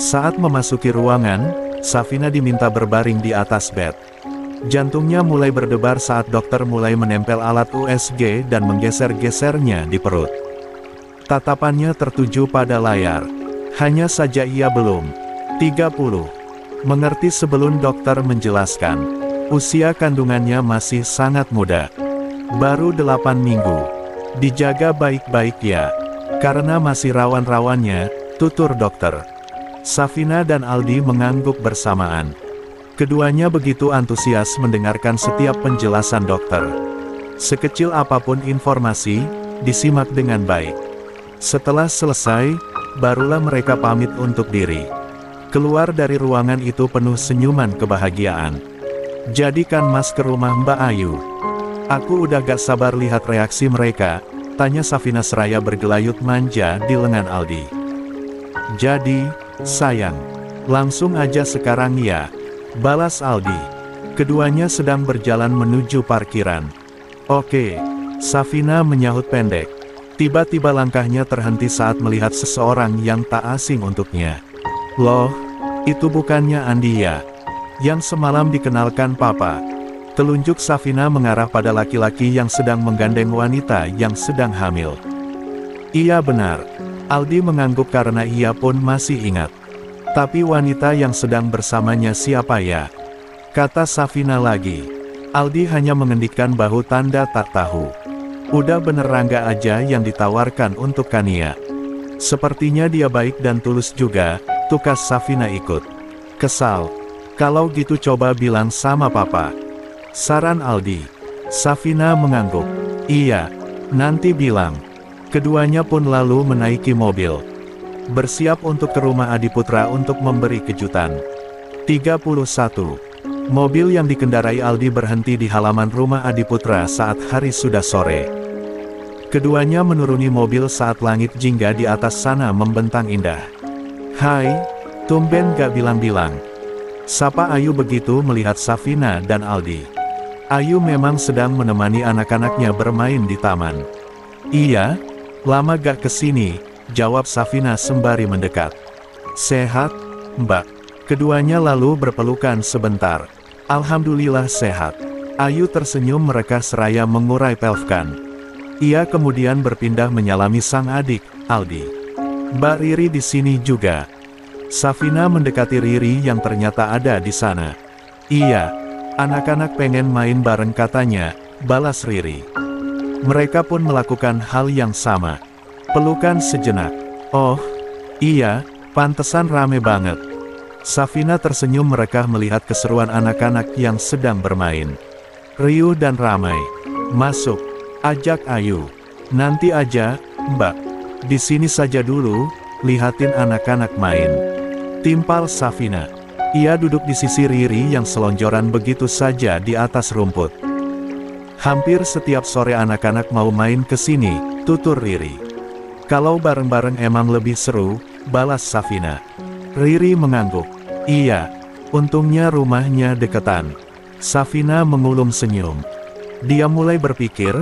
Saat memasuki ruangan, Safina diminta berbaring di atas bed. Jantungnya mulai berdebar saat dokter mulai menempel alat USG dan menggeser-gesernya di perut. Tatapannya tertuju pada layar. Hanya saja ia belum 30. Mengerti sebelum dokter menjelaskan. Usia kandungannya masih sangat muda. Baru 8 minggu. Dijaga baik-baik ya. Karena masih rawan-rawannya, tutur dokter. Safina dan Aldi mengangguk bersamaan. Keduanya begitu antusias mendengarkan setiap penjelasan dokter. Sekecil apapun informasi, disimak dengan baik. Setelah selesai, barulah mereka pamit untuk diri. Keluar dari ruangan itu penuh senyuman kebahagiaan. "Jadikan Mas ke rumah Mbak Ayu. Aku udah gak sabar lihat reaksi mereka," tanya Safina seraya bergelayut manja di lengan Aldi. "Jadi, sayang, langsung aja sekarang ya," balas Aldi. Keduanya sedang berjalan menuju parkiran. "Oke," Safina menyahut pendek. Tiba-tiba langkahnya terhenti saat melihat seseorang yang tak asing untuknya. "Loh, itu bukannya Andi ya? Yang semalam dikenalkan Papa?" Telunjuk Safina mengarah pada laki-laki yang sedang menggandeng wanita yang sedang hamil. "Iya benar." Aldi mengangguk karena ia pun masih ingat. "Tapi wanita yang sedang bersamanya siapa ya?" kata Safina lagi. Aldi hanya mengendikkan bahu tanda tak tahu. "Udah bener Rangga aja yang ditawarkan untuk Kania. Sepertinya dia baik dan tulus juga," tukas Safina ikut. Kesal. "Kalau gitu coba bilang sama Papa," saran Aldi. Safina mengangguk. "Iya, nanti bilang." Keduanya pun lalu menaiki mobil. Bersiap untuk ke rumah Adiputra untuk memberi kejutan. 31. Mobil yang dikendarai Aldi berhenti di halaman rumah Adiputra saat hari sudah sore. Keduanya menuruni mobil saat langit jingga di atas sana membentang indah. "Hai, tumben gak bilang-bilang," sapa Ayu begitu melihat Safina dan Aldi. Ayu memang sedang menemani anak-anaknya bermain di taman. "Iya, lama gak kesini," jawab Safina sembari mendekat. "Sehat, Mbak?" Keduanya lalu berpelukan sebentar. "Alhamdulillah sehat." Ayu tersenyum mereka seraya mengurai pelfkan. Ia kemudian berpindah menyalami sang adik, Aldi. "Mbak Riri di sini juga." Safina mendekati Riri yang ternyata ada di sana. "Iya, anak-anak pengen main bareng katanya," balas Riri. Mereka pun melakukan hal yang sama. Pelukan sejenak. "Oh, iya, pantesan rame banget." Safina tersenyum mereka melihat keseruan anak-anak yang sedang bermain. Riuh dan ramai. "Masuk," ajak Ayu. "Nanti aja, Mbak. Di sini saja dulu, lihatin anak-anak main," timpal Safina. Ia duduk di sisi Riri yang selonjoran begitu saja di atas rumput. "Hampir setiap sore anak-anak mau main ke sini," tutur Riri. "Kalau bareng-bareng emang lebih seru," balas Safina. Riri mengangguk. "Iya, untungnya rumahnya deketan." Safina mengulum senyum. Dia mulai berpikir,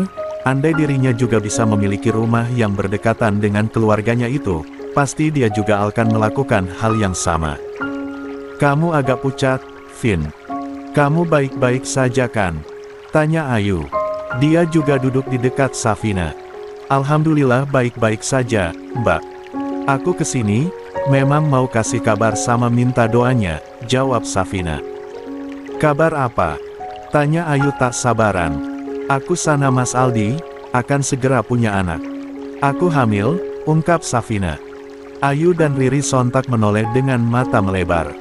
andai dirinya juga bisa memiliki rumah yang berdekatan dengan keluarganya itu, pasti dia juga akan melakukan hal yang sama. "Kamu agak pucat, Vin. Kamu baik-baik saja kan?" tanya Ayu. Dia juga duduk di dekat Safina. "Alhamdulillah baik-baik saja, Mbak. Aku kesini, memang mau kasih kabar sama minta doanya," jawab Safina. "Kabar apa?" tanya Ayu tak sabaran. "Aku sana Mas Aldi, akan segera punya anak." "Aku hamil," ungkap Safina. Ayu dan Riri sontak menoleh dengan mata melebar.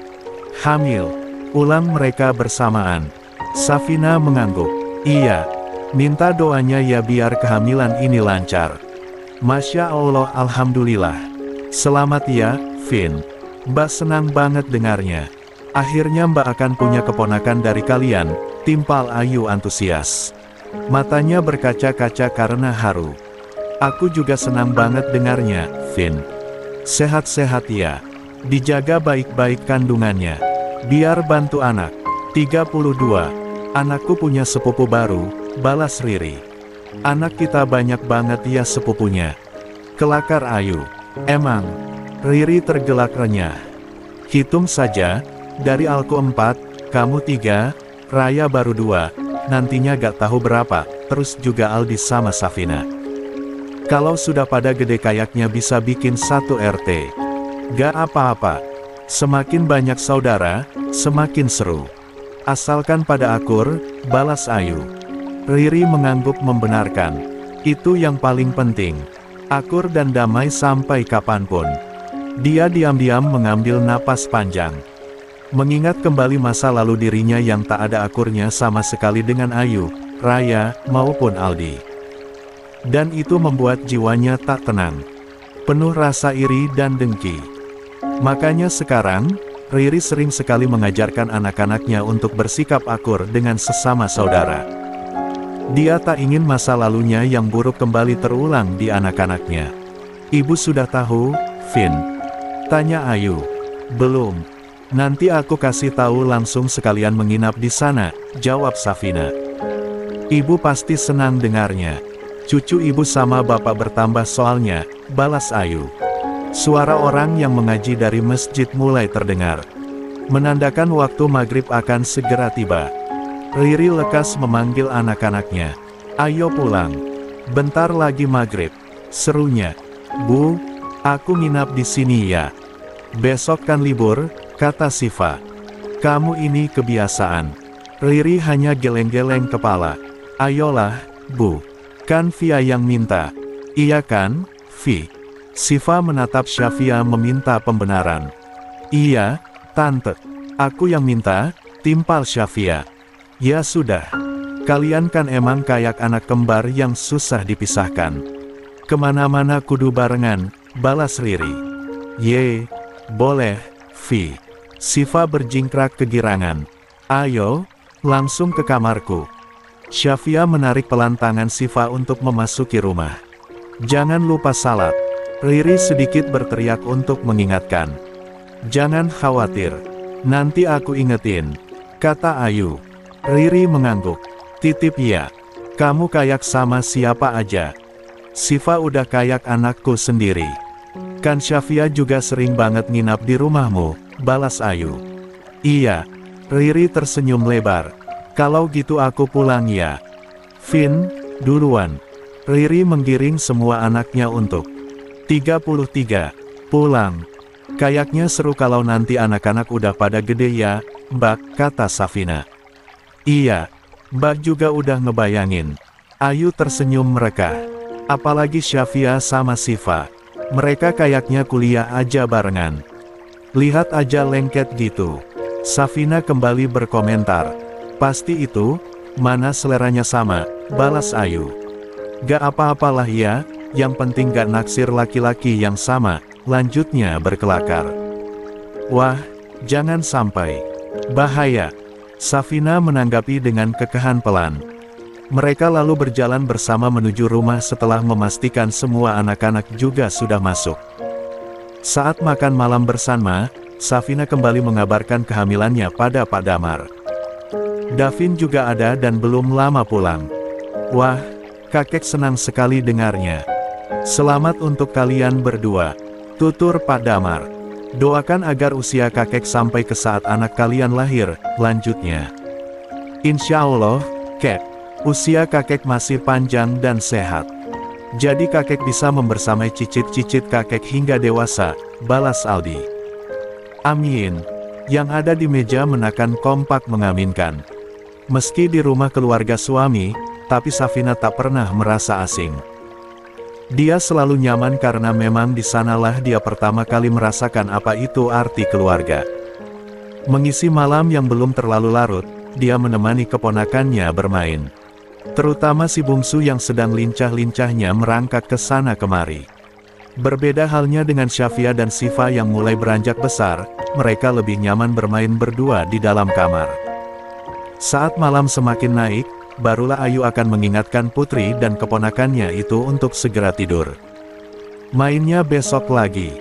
"Hamil?" ulang mereka bersamaan. Safina mengangguk. "Iya, minta doanya ya biar kehamilan ini lancar." "Masya Allah, Alhamdulillah. Selamat ya, Vin. Mbak senang banget dengarnya. Akhirnya Mbak akan punya keponakan dari kalian," timpal Ayu antusias. Matanya berkaca-kaca karena haru. "Aku juga senang banget dengarnya, Vin. Sehat-sehat ya. Dijaga baik-baik kandungannya. Biar bantu anak." 32. "Anakku punya sepupu baru," balas Riri. "Anak kita banyak banget ya sepupunya," kelakar Ayu. "Emang?" Riri tergelak renyah. "Hitung saja, dari Alku 4, kamu 3, Raya baru 2, nantinya gak tahu berapa," terus juga Aldi sama Safina. "Kalau sudah pada gede kayaknya bisa bikin satu RT. Gak apa-apa. Semakin banyak saudara, semakin seru. Asalkan pada akur," balas Ayu. Riri mengangguk membenarkan. "Itu yang paling penting. Akur dan damai sampai kapanpun." Dia diam-diam mengambil napas panjang. Mengingat kembali masa lalu dirinya yang tak ada akurnya sama sekali dengan Ayu, Raya, maupun Aldi. Dan itu membuat jiwanya tak tenang. Penuh rasa iri dan dengki. Makanya sekarang, Riri sering sekali mengajarkan anak-anaknya untuk bersikap akur dengan sesama saudara. Dia tak ingin masa lalunya yang buruk kembali terulang di anak-anaknya. Ibu sudah tahu, Vin? Tanya Ayu. Belum. Nanti aku kasih tahu langsung sekalian menginap di sana, jawab Safina. Ibu pasti senang dengarnya. Cucu ibu sama bapak bertambah soalnya, balas Ayu. Suara orang yang mengaji dari masjid mulai terdengar. Menandakan waktu maghrib akan segera tiba. Riri lekas memanggil anak-anaknya. Ayo pulang. Bentar lagi maghrib. Serunya. Bu, aku nginap di sini ya. Besok kan libur, kata Siva. Kamu ini kebiasaan. Riri hanya geleng-geleng kepala. Ayolah, Bu. Kan Via yang minta. Iya kan, Vi? Siva menatap Syafia meminta pembenaran. Iya, Tante. Aku yang minta, timpal Syafia. Ya sudah. Kalian kan emang kayak anak kembar yang susah dipisahkan. Kemana-mana kudu barengan, balas Riri. Ye, boleh, Vi. Siva berjingkrak kegirangan. Ayo, langsung ke kamarku. Syafia menarik pelan tangan Siva untuk memasuki rumah. Jangan lupa salat. Riri sedikit berteriak untuk mengingatkan. Jangan khawatir. Nanti aku ingetin, kata Ayu. Riri mengangguk. Titip ya. Kamu kayak sama siapa aja. Siva udah kayak anakku sendiri. Kan Syafia juga sering banget nginap di rumahmu, balas Ayu. Iya. Riri tersenyum lebar. Kalau gitu aku pulang ya. Vin, duluan. Riri menggiring semua anaknya untuk 33. Pulang. Kayaknya seru kalau nanti anak-anak udah pada gede ya, Mbak, kata Safina. Iya, Mbak juga udah ngebayangin. Ayu tersenyum mereka. Apalagi Syafia sama Siva. Mereka kayaknya kuliah aja barengan. Lihat aja lengket gitu. Safina kembali berkomentar. Pasti itu, mana seleranya sama, balas Ayu. Gak apa-apalah ya, yang penting gak naksir laki-laki yang sama, lanjutnya berkelakar. Wah, jangan sampai. Bahaya. Safina menanggapi dengan kekahan pelan. Mereka lalu berjalan bersama menuju rumah setelah memastikan semua anak-anak juga sudah masuk. Saat makan malam bersama, Safina kembali mengabarkan kehamilannya pada Pak Damar. Davin juga ada dan belum lama pulang. Wah, kakek senang sekali dengarnya. Selamat untuk kalian berdua, tutur Pak Damar. Doakan agar usia kakek sampai ke saat anak kalian lahir, lanjutnya. Insya Allah, kek, usia kakek masih panjang dan sehat. Jadi kakek bisa membersamai cicit-cicit kakek hingga dewasa, balas Aldi. Amin. Yang ada di meja menakan kompak mengaminkan. Meski di rumah keluarga suami, tapi Safina tak pernah merasa asing. Dia selalu nyaman karena memang di sanalah dia pertama kali merasakan apa itu arti keluarga. Mengisi malam yang belum terlalu larut, dia menemani keponakannya bermain. Terutama si bungsu yang sedang lincah-lincahnya merangkak ke sana kemari. Berbeda halnya dengan Syafia dan Siva yang mulai beranjak besar, mereka lebih nyaman bermain berdua di dalam kamar. Saat malam semakin naik, barulah Ayu akan mengingatkan putri dan keponakannya itu untuk segera tidur. Mainnya besok lagi.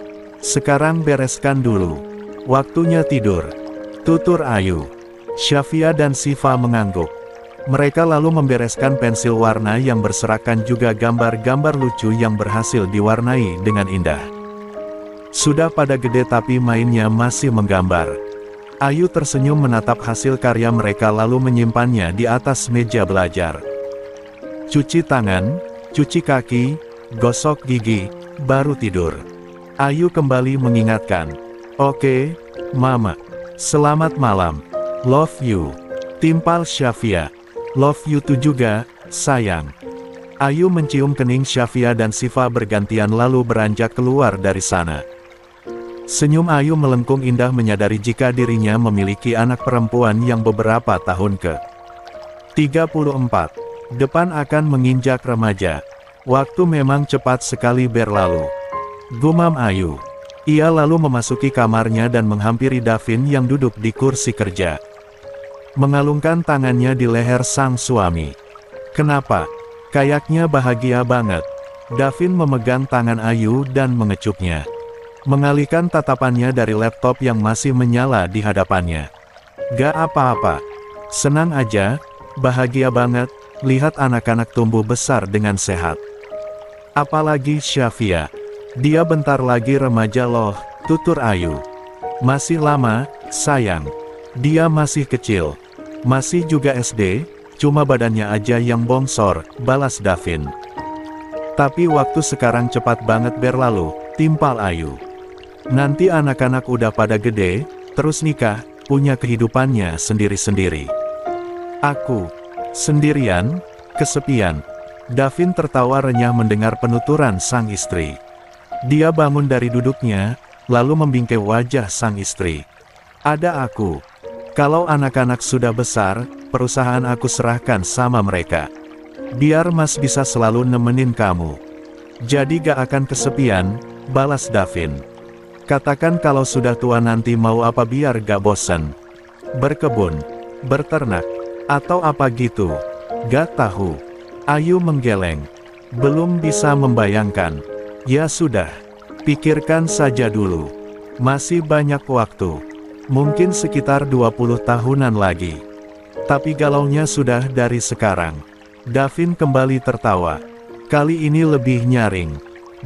Sekarang bereskan dulu. Waktunya tidur, tutur Ayu. Syafia dan Siva mengangguk. Mereka lalu membereskan pensil warna yang berserakan juga gambar-gambar lucu yang berhasil diwarnai dengan indah. Sudah pada gede tapi mainnya masih menggambar. Ayu tersenyum menatap hasil karya mereka lalu menyimpannya di atas meja belajar. Cuci tangan, cuci kaki, gosok gigi, baru tidur. Ayu kembali mengingatkan. Oke, Mama. Selamat malam. Love you. Timpal Syafia. Love you too juga, sayang. Ayu mencium kening Syafia dan Siva bergantian lalu beranjak keluar dari sana. Senyum Ayu melengkung indah menyadari jika dirinya memiliki anak perempuan yang beberapa tahun ke 34. Depan akan menginjak remaja. Waktu memang cepat sekali berlalu. Gumam Ayu. Ia lalu memasuki kamarnya dan menghampiri Davin yang duduk di kursi kerja. Mengalungkan tangannya di leher sang suami. Kenapa? Kayaknya bahagia banget. Davin memegang tangan Ayu dan mengecupnya. Mengalihkan tatapannya dari laptop yang masih menyala di hadapannya. Gak apa-apa. Senang aja, bahagia banget, lihat anak-anak tumbuh besar dengan sehat. Apalagi Syafia. Dia bentar lagi remaja loh, tutur Ayu. Masih lama, sayang. Dia masih kecil. Masih juga SD, cuma badannya aja yang bongsor, balas Davin. Tapi waktu sekarang cepat banget berlalu, timpal Ayu. Nanti anak-anak udah pada gede, terus nikah, punya kehidupannya sendiri-sendiri. Aku, sendirian, kesepian. Davin tertawa renyah mendengar penuturan sang istri. Dia bangun dari duduknya, lalu membingkai wajah sang istri. Ada aku. Kalau anak-anak sudah besar, perusahaan aku serahkan sama mereka. Biar Mas bisa selalu nemenin kamu. Jadi gak akan kesepian, balas Davin. Katakan kalau sudah tua nanti mau apa biar gak bosan. Berkebun, berternak, atau apa gitu. Gak tahu. Ayu menggeleng. Belum bisa membayangkan. Ya sudah. Pikirkan saja dulu. Masih banyak waktu. Mungkin sekitar 20 tahunan lagi. Tapi galaunya sudah dari sekarang. Davin kembali tertawa. Kali ini lebih nyaring.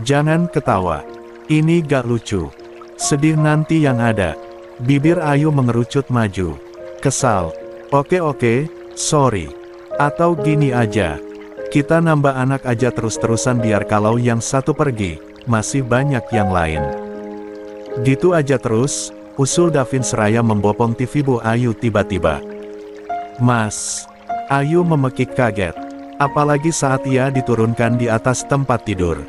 Jangan ketawa. Ini gak lucu. Sedih nanti yang ada. Bibir Ayu mengerucut maju. Kesal. Oke, sorry. Atau gini aja. Kita nambah anak aja terus-terusan biar kalau yang satu pergi, masih banyak yang lain. Gitu aja terus, usul Davin seraya membopong TV Bu Ayu tiba-tiba. Mas. Ayu memekik kaget. Apalagi saat ia diturunkan di atas tempat tidur.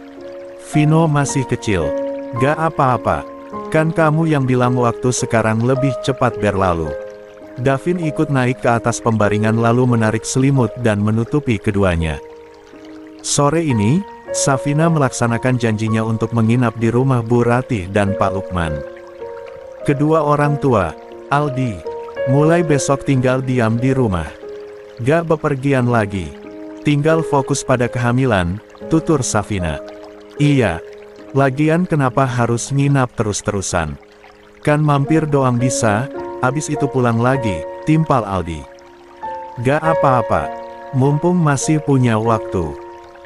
Vino masih kecil. Gak apa-apa. Kan kamu yang bilang waktu sekarang lebih cepat berlalu. Davin ikut naik ke atas pembaringan lalu menarik selimut dan menutupi keduanya. Sore ini, Safina melaksanakan janjinya untuk menginap di rumah Bu Ratih dan Pak Lukman. Kedua orang tua, Aldi, mulai besok tinggal diam di rumah. Gak bepergian lagi. Tinggal fokus pada kehamilan, tutur Safina. Iya. Lagian kenapa harus nginap terus-terusan? Kan mampir doang bisa, abis itu pulang lagi, timpal Aldi. Gak apa-apa. Mumpung masih punya waktu.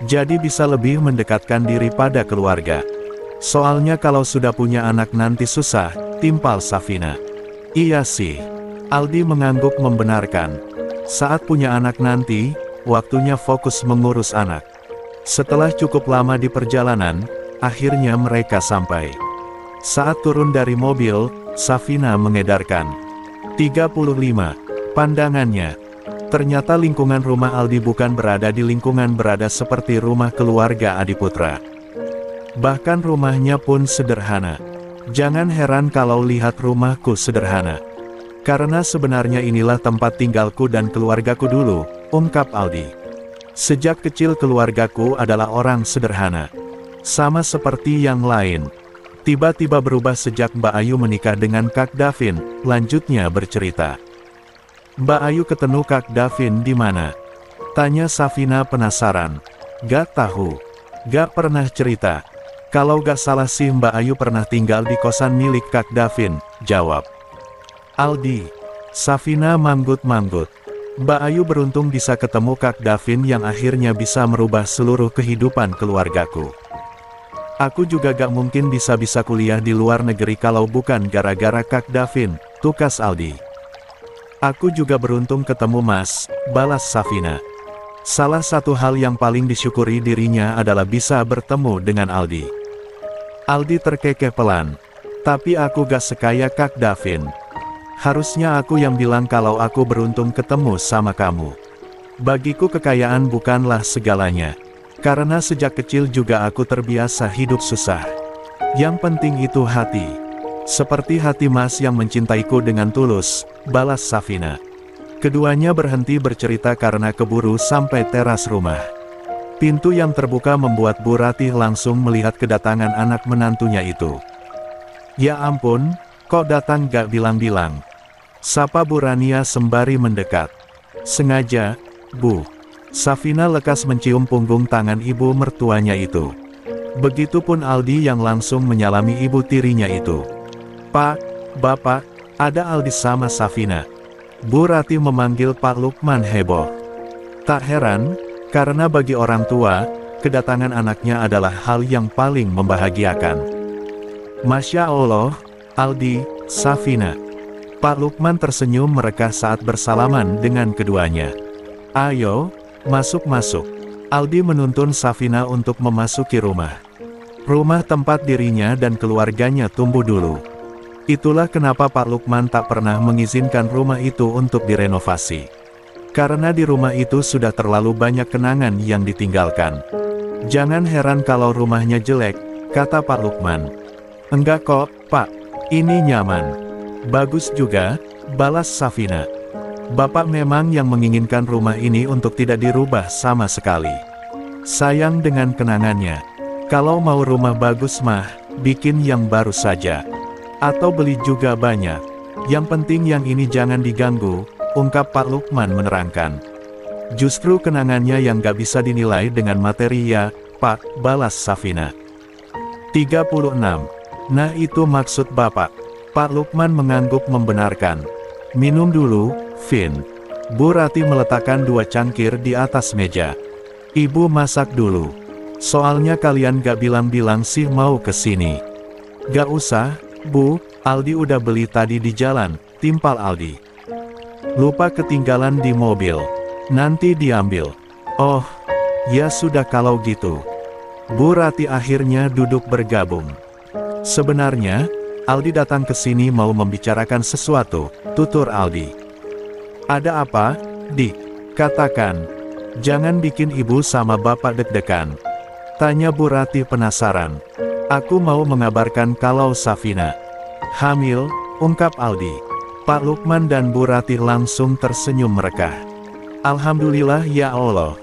Jadi bisa lebih mendekatkan diri pada keluarga. Soalnya kalau sudah punya anak nanti susah, timpal Safina. Iya sih. Aldi mengangguk membenarkan. Saat punya anak nanti, waktunya fokus mengurus anak. Setelah cukup lama di perjalanan, akhirnya mereka sampai. Saat turun dari mobil, Safina mengedarkan. 35. Pandangannya. Ternyata lingkungan rumah Aldi bukan berada di lingkungan berada seperti rumah keluarga Adiputra. Bahkan rumahnya pun sederhana. Jangan heran kalau lihat rumahku sederhana. Karena sebenarnya inilah tempat tinggalku dan keluargaku dulu, ungkap Aldi. Sejak kecil keluargaku adalah orang sederhana. Sama seperti yang lain. Tiba-tiba berubah sejak Mbak Ayu menikah dengan Kak Davin, lanjutnya bercerita. Mbak Ayu ketemu Kak Davin di mana? Tanya Safina penasaran. Gak tahu. Gak pernah cerita. Kalau gak salah sih Mbak Ayu pernah tinggal di kosan milik Kak Davin, jawab Aldi. Safina manggut-manggut. Mbak Ayu beruntung bisa ketemu Kak Davin yang akhirnya bisa merubah seluruh kehidupan keluargaku. Aku juga gak mungkin bisa kuliah di luar negeri kalau bukan gara-gara Kak Davin, tukas Aldi. Aku juga beruntung ketemu Mas, balas Safina. Salah satu hal yang paling disyukuri dirinya adalah bisa bertemu dengan Aldi. Aldi terkekeh pelan. Tapi aku gak sekaya Kak Davin. Harusnya aku yang bilang kalau aku beruntung ketemu sama kamu. Bagiku kekayaan bukanlah segalanya. Karena sejak kecil juga aku terbiasa hidup susah. Yang penting itu hati. Seperti hati Mas yang mencintaiku dengan tulus, balas Safina. Keduanya berhenti bercerita karena keburu sampai teras rumah. Pintu yang terbuka membuat Bu Ratih langsung melihat kedatangan anak menantunya itu. Ya ampun, kok datang gak bilang-bilang? Sapa Bu Rania sembari mendekat. Sengaja, Bu. Safina lekas mencium punggung tangan ibu mertuanya itu. Begitupun Aldi yang langsung menyalami ibu tirinya itu. Pak, Bapak, ada Aldi sama Safina. Bu Ratih memanggil Pak Lukman heboh. Tak heran, karena bagi orang tua, kedatangan anaknya adalah hal yang paling membahagiakan. Masya Allah, Aldi, Safina. Pak Lukman tersenyum merekah saat bersalaman dengan keduanya. Ayo, masuk-masuk. Aldi menuntun Safina untuk memasuki rumah. Rumah tempat dirinya dan keluarganya tumbuh dulu. Itulah kenapa Pak Lukman tak pernah mengizinkan rumah itu untuk direnovasi. Karena di rumah itu sudah terlalu banyak kenangan yang ditinggalkan. Jangan heran kalau rumahnya jelek, kata Pak Lukman. Enggak kok, Pak. Ini nyaman. Bagus juga, balas Safina. Bapak memang yang menginginkan rumah ini untuk tidak dirubah sama sekali. Sayang dengan kenangannya. Kalau mau rumah bagus mah, bikin yang baru saja. Atau beli juga banyak. Yang penting yang ini jangan diganggu, ungkap Pak Lukman menerangkan. Justru kenangannya yang gak bisa dinilai dengan materi ya, Pak, balas Safina. 36. Nah itu maksud Bapak. Pak Lukman mengangguk membenarkan. Minum dulu, Vin. Bu Ratih meletakkan 2 cangkir di atas meja. Ibu masak dulu. Soalnya kalian gak bilang-bilang sih mau kesini. Gak usah, Bu, Aldi udah beli tadi di jalan, timpal Aldi. Lupa ketinggalan di mobil. Nanti diambil. Oh, ya sudah kalau gitu. Bu Ratih akhirnya duduk bergabung. Sebenarnya, Aldi datang ke sini mau membicarakan sesuatu, tutur Aldi. Ada apa, Dik? Katakan. Jangan bikin ibu sama bapak deg-degan. Tanya Bu Ratih penasaran. Aku mau mengabarkan kalau Safina hamil, ungkap Aldi. Pak Lukman dan Bu Ratih langsung tersenyum merekah. Alhamdulillah ya Allah.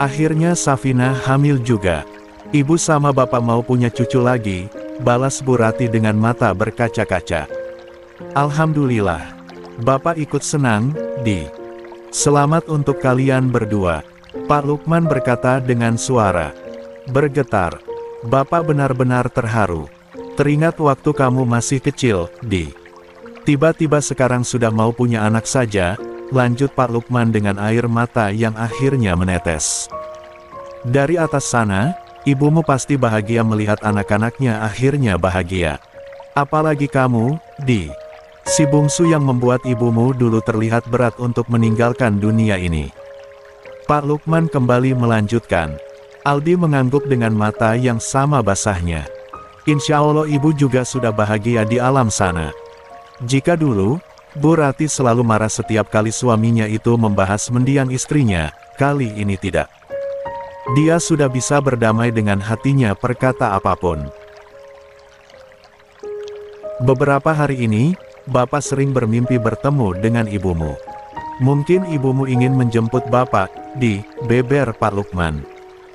Akhirnya Safina hamil juga. Ibu sama bapak mau punya cucu lagi, balas Bu Ratih dengan mata berkaca-kaca. Alhamdulillah. Bapak ikut senang, Di. Selamat untuk kalian berdua. Pak Lukman berkata dengan suara bergetar. Bapak benar-benar terharu. Teringat waktu kamu masih kecil, Di. Tiba-tiba sekarang sudah mau punya anak saja, lanjut Pak Lukman dengan air mata yang akhirnya menetes. Dari atas sana, ibumu pasti bahagia melihat anak-anaknya akhirnya bahagia. Apalagi kamu, Di. Si bungsu yang membuat ibumu dulu terlihat berat untuk meninggalkan dunia ini. Pak Lukman kembali melanjutkan. Aldi mengangguk dengan mata yang sama basahnya. Insya Allah ibu juga sudah bahagia di alam sana. Jika dulu, Bu Ratih selalu marah setiap kali suaminya itu membahas mendiang istrinya, kali ini tidak. Dia sudah bisa berdamai dengan hatinya perkata apapun. Beberapa hari ini, Bapak sering bermimpi bertemu dengan ibumu. Mungkin ibumu ingin menjemput Bapak, Di, beber Pak Lukman.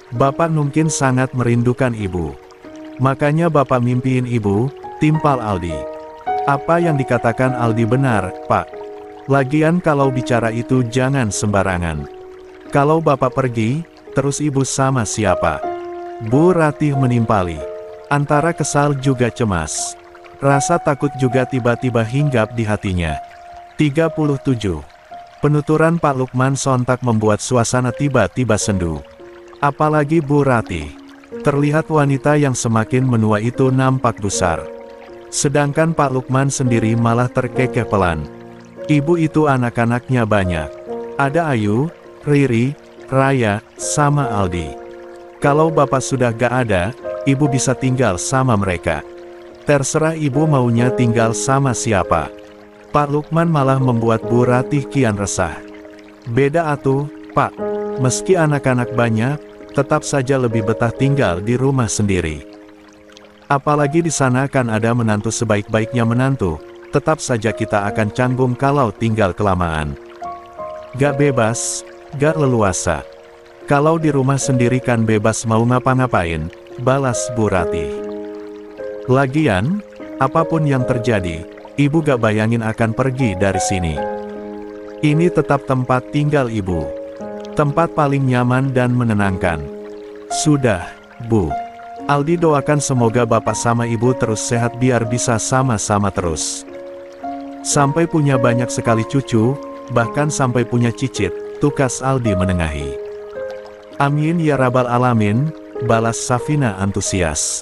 Bapak mungkin sangat merindukan ibu. Makanya Bapak mimpiin ibu, timpal Aldi. Apa yang dikatakan Aldi benar, Pak. Lagian kalau bicara itu jangan sembarangan. Kalau Bapak pergi, terus ibu sama siapa? Bu Ratih menimpali. Antara kesal juga cemas. Rasa takut juga tiba-tiba hinggap di hatinya. 37. Penuturan Pak Lukman sontak membuat suasana tiba-tiba sendu. Apalagi Bu Ratih. Terlihat wanita yang semakin menua itu nampak gusar. Sedangkan Pak Lukman sendiri malah terkekeh pelan. Ibu itu anak-anaknya banyak. Ada Ayu, Riri, Raya, sama Aldi. Kalau bapak sudah gak ada, ibu bisa tinggal sama mereka. Terserah ibu maunya tinggal sama siapa. Pak Lukman malah membuat Bu Ratih kian resah. Beda atuh, Pak. Meski anak-anak banyak, tetap saja lebih betah tinggal di rumah sendiri. Apalagi di sana kan ada menantu sebaik-baiknya menantu, tetap saja kita akan canggung kalau tinggal kelamaan. Gak bebas, gak leluasa. Kalau di rumah sendiri kan bebas mau ngapa-ngapain, balas Bu Ratih. Lagian, apapun yang terjadi, ibu gak bayangin akan pergi dari sini. Ini tetap tempat tinggal ibu. Tempat paling nyaman dan menenangkan. Sudah, Bu. Aldi doakan semoga bapak sama ibu terus sehat biar bisa sama-sama terus. Sampai punya banyak sekali cucu, bahkan sampai punya cicit, tukas Aldi menengahi. Amin ya rabbal alamin, balas Safina antusias.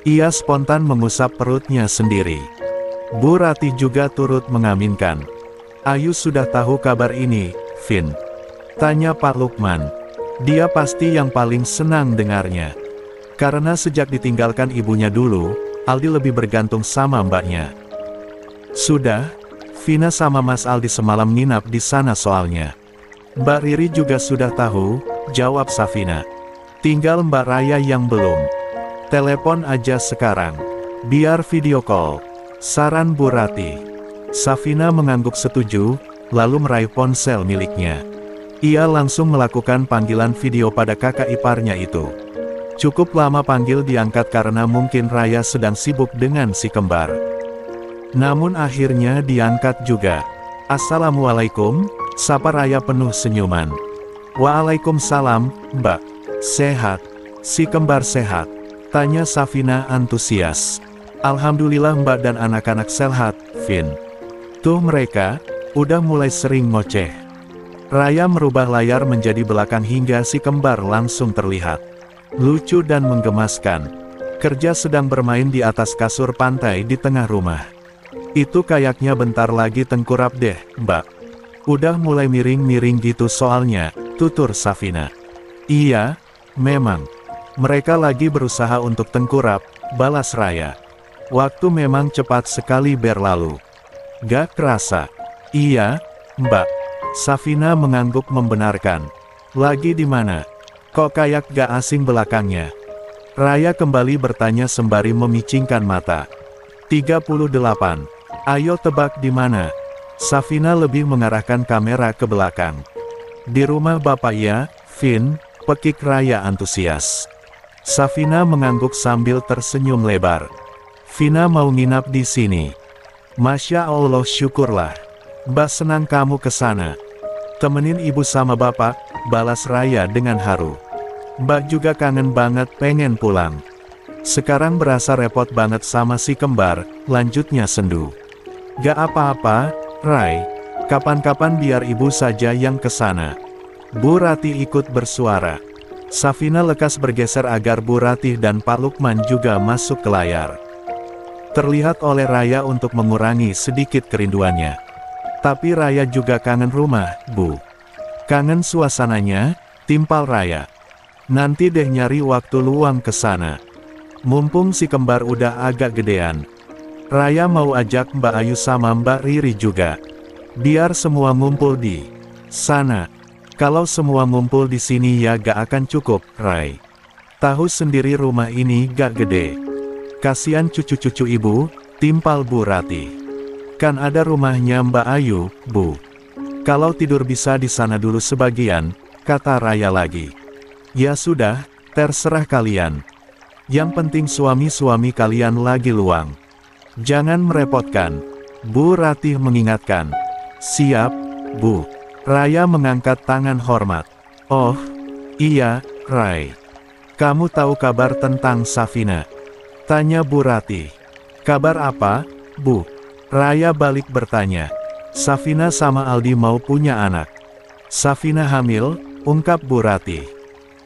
Ia spontan mengusap perutnya sendiri. Bu Ratih juga turut mengaminkan. Ayu sudah tahu kabar ini, Vin? Tanya Pak Lukman. Dia pasti yang paling senang dengarnya. Karena sejak ditinggalkan ibunya dulu, Aldi lebih bergantung sama mbaknya. Sudah, Vina sama Mas Aldi semalam nginap di sana soalnya. Mbak Riri juga sudah tahu, jawab Safina. Tinggal Mbak Raya yang belum. Telepon aja sekarang. Biar video call. Saran Bu Ratih. Safina mengangguk setuju, lalu meraih ponsel miliknya. Ia langsung melakukan panggilan video pada kakak iparnya itu. Cukup lama panggil diangkat karena mungkin Raya sedang sibuk dengan si kembar. Namun akhirnya diangkat juga. Assalamualaikum, sapa Raya penuh senyuman. Waalaikumsalam, Mbak. Sehat? Si kembar sehat? Tanya Safina antusias. Alhamdulillah Mbak dan anak-anak sehat, Vin. Tuh mereka, udah mulai sering ngoceh. Raya merubah layar menjadi belakang hingga si kembar langsung terlihat. Lucu dan menggemaskan. Kerja sedang bermain di atas kasur pantai di tengah rumah. Itu kayaknya bentar lagi tengkurap deh, Mbak. Udah mulai miring-miring gitu soalnya, tutur Safina. Iya, memang. Mereka lagi berusaha untuk tengkurap, balas Raya. Waktu memang cepat sekali berlalu. Gak kerasa. Iya, Mbak. Safina mengangguk membenarkan. Lagi di mana? Kok kayak gak asing belakangnya? Raya kembali bertanya sembari memicingkan mata. 38. Ayo tebak di mana? Safina lebih mengarahkan kamera ke belakang. Di rumah bapak ya, Vin, pekik Raya antusias. Safina mengangguk sambil tersenyum lebar. Vina mau nginap di sini. Masya Allah syukurlah. Mbak senang kamu ke sana. Temenin ibu sama bapak, balas Raya dengan haru. Mbak juga kangen banget pengen pulang. Sekarang berasa repot banget sama si kembar, lanjutnya sendu. Gak apa-apa, Rai. Kapan-kapan biar ibu saja yang kesana. Bu Ratih ikut bersuara. Safina lekas bergeser agar Bu Ratih dan Pak Lukman juga masuk ke layar. Terlihat oleh Raya untuk mengurangi sedikit kerinduannya. Tapi Raya juga kangen rumah, Bu. Kangen suasananya, timpal Raya. Nanti deh nyari waktu luang ke sana. Mumpung si kembar udah agak gedean. Raya mau ajak Mbak Ayu sama Mbak Riri juga. Biar semua ngumpul di sana. Kalau semua ngumpul di sini ya gak akan cukup, Rai. Tahu sendiri rumah ini gak gede. Kasian cucu-cucu ibu, timpal Bu Ratih. Kan ada rumahnya Mbak Ayu, Bu. Kalau tidur bisa di sana dulu sebagian, kata Raya lagi. Ya sudah, terserah kalian. Yang penting suami-suami kalian lagi luang. Jangan merepotkan. Bu Ratih mengingatkan. Siap, Bu. Raya mengangkat tangan hormat. Oh, iya, Rai. Kamu tahu kabar tentang Safina? Tanya Bu Ratih. Kabar apa, Bu? Raya balik bertanya. Safina sama Aldi mau punya anak. Safina hamil, ungkap Bu Ratih.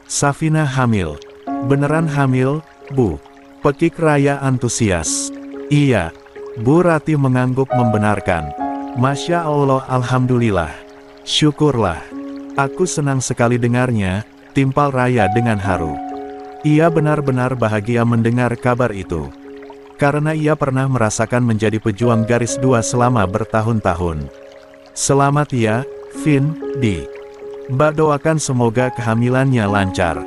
Safina hamil. Beneran hamil, Bu? Pekik Raya antusias. Iya. Bu Ratih mengangguk membenarkan. Masya Allah, alhamdulillah. Syukurlah. Aku senang sekali dengarnya, timpal Raya dengan haru. Ia benar-benar bahagia mendengar kabar itu. Karena ia pernah merasakan menjadi pejuang garis dua selama bertahun-tahun. Selamat ya, Vin, Di. Mbak doakan semoga kehamilannya lancar.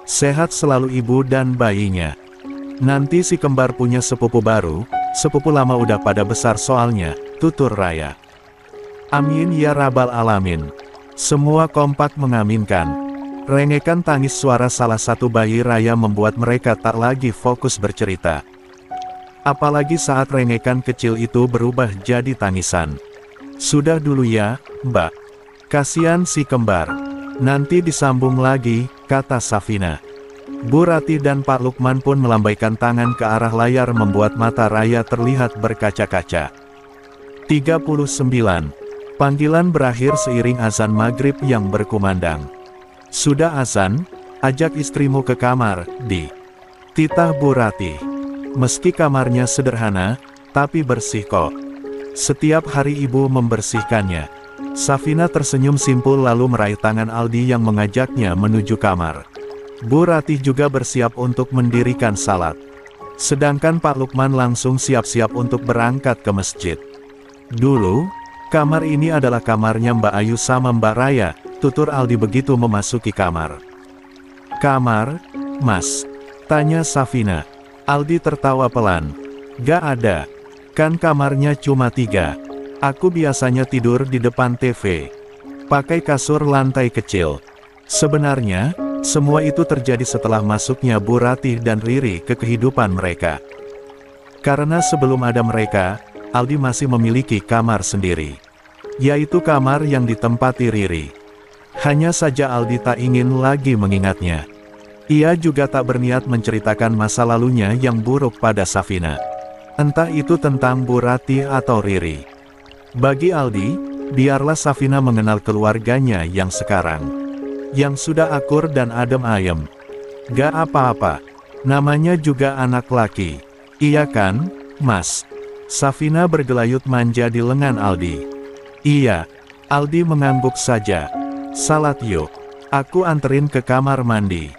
Sehat selalu ibu dan bayinya. Nanti si kembar punya sepupu baru, sepupu lama udah pada besar soalnya, tutur Raya. Amin ya rabbal alamin. Semua kompak mengaminkan. Rengekan tangis suara salah satu bayi Raya membuat mereka tak lagi fokus bercerita. Apalagi saat rengekan kecil itu berubah jadi tangisan. Sudah dulu ya, Mbak. Kasihan si kembar. Nanti disambung lagi, kata Safina. Bu Ratih dan Pak Lukman pun melambaikan tangan ke arah layar membuat mata Raya terlihat berkaca-kaca. 39. Panggilan berakhir seiring azan maghrib yang berkumandang. Sudah azan, ajak istrimu ke kamar, Di. Titah Bu Ratih. Meski kamarnya sederhana, tapi bersih kok. Setiap hari ibu membersihkannya. Safina tersenyum simpul lalu meraih tangan Aldi yang mengajaknya menuju kamar. Bu Ratih juga bersiap untuk mendirikan salat. Sedangkan Pak Lukman langsung siap-siap untuk berangkat ke masjid. Dulu, kamar ini adalah kamarnya Mbak Ayu sama Mbak Raya, tutur Aldi begitu memasuki kamar. Kamar, Mas? Tanya Safina. Aldi tertawa pelan. Gak ada. Kan kamarnya cuma 3. Aku biasanya tidur di depan TV. Pakai kasur lantai kecil. Sebenarnya, semua itu terjadi setelah masuknya Bu Ratih dan Riri ke kehidupan mereka. Karena sebelum ada mereka, Aldi masih memiliki kamar sendiri. Yaitu kamar yang ditempati Riri. Hanya saja Aldi tak ingin lagi mengingatnya. Ia juga tak berniat menceritakan masa lalunya yang buruk pada Safina. Entah itu tentang Bu Ratih atau Riri. Bagi Aldi, biarlah Safina mengenal keluarganya yang sekarang. Yang sudah akur dan adem ayem. Gak apa-apa. Namanya juga anak laki. Iya kan, Mas? Safina bergelayut manja di lengan Aldi. Iya. Aldi mengangguk saja. Salat yuk. Aku anterin ke kamar mandi.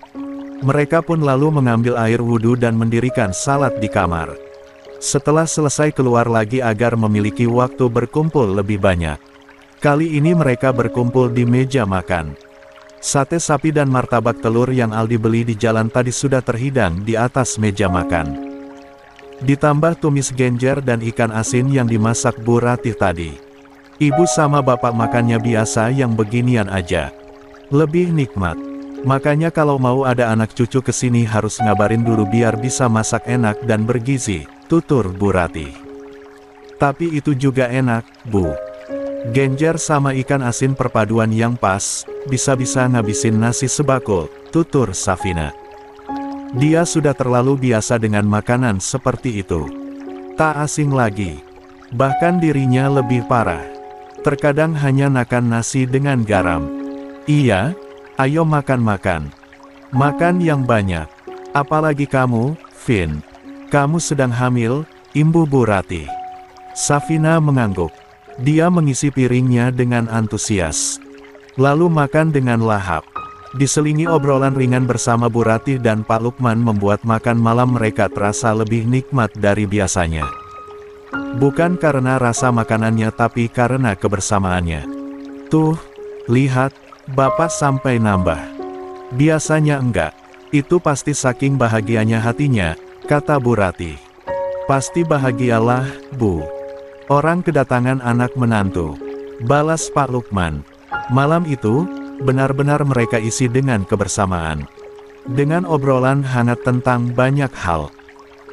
Mereka pun lalu mengambil air wudhu dan mendirikan salat di kamar. Setelah selesai keluar lagi agar memiliki waktu berkumpul lebih banyak. Kali ini mereka berkumpul di meja makan. Sate sapi dan martabak telur yang Aldi beli di jalan tadi sudah terhidang di atas meja makan. Ditambah tumis genjer dan ikan asin yang dimasak Bu Ratih tadi. Ibu sama bapak makannya biasa yang beginian aja. Lebih nikmat. Makanya kalau mau ada anak cucu kesini harus ngabarin dulu biar bisa masak enak dan bergizi, tutur Bu Ratih. Tapi itu juga enak, Bu. Genjer sama ikan asin perpaduan yang pas, bisa-bisa ngabisin nasi sebakul, tutur Safina. Dia sudah terlalu biasa dengan makanan seperti itu. Tak asing lagi. Bahkan dirinya lebih parah. Terkadang hanya makan nasi dengan garam. Iya, ayo makan-makan. Makan yang banyak. Apalagi kamu, Vin. Kamu sedang hamil, imbu Bu Ratih. Safina mengangguk. Dia mengisi piringnya dengan antusias. Lalu makan dengan lahap. Diselingi obrolan ringan bersama Bu Ratih dan Pak Lukman membuat makan malam mereka terasa lebih nikmat dari biasanya. Bukan karena rasa makanannya tapi karena kebersamaannya. Tuh, lihat, Bapak sampai nambah. Biasanya enggak. Itu pasti saking bahagianya hatinya, kata Bu Ratih. Pasti bahagialah, Bu. Orang kedatangan anak menantu. Balas Pak Lukman. Malam itu, benar-benar mereka isi dengan kebersamaan. Dengan obrolan hangat tentang banyak hal.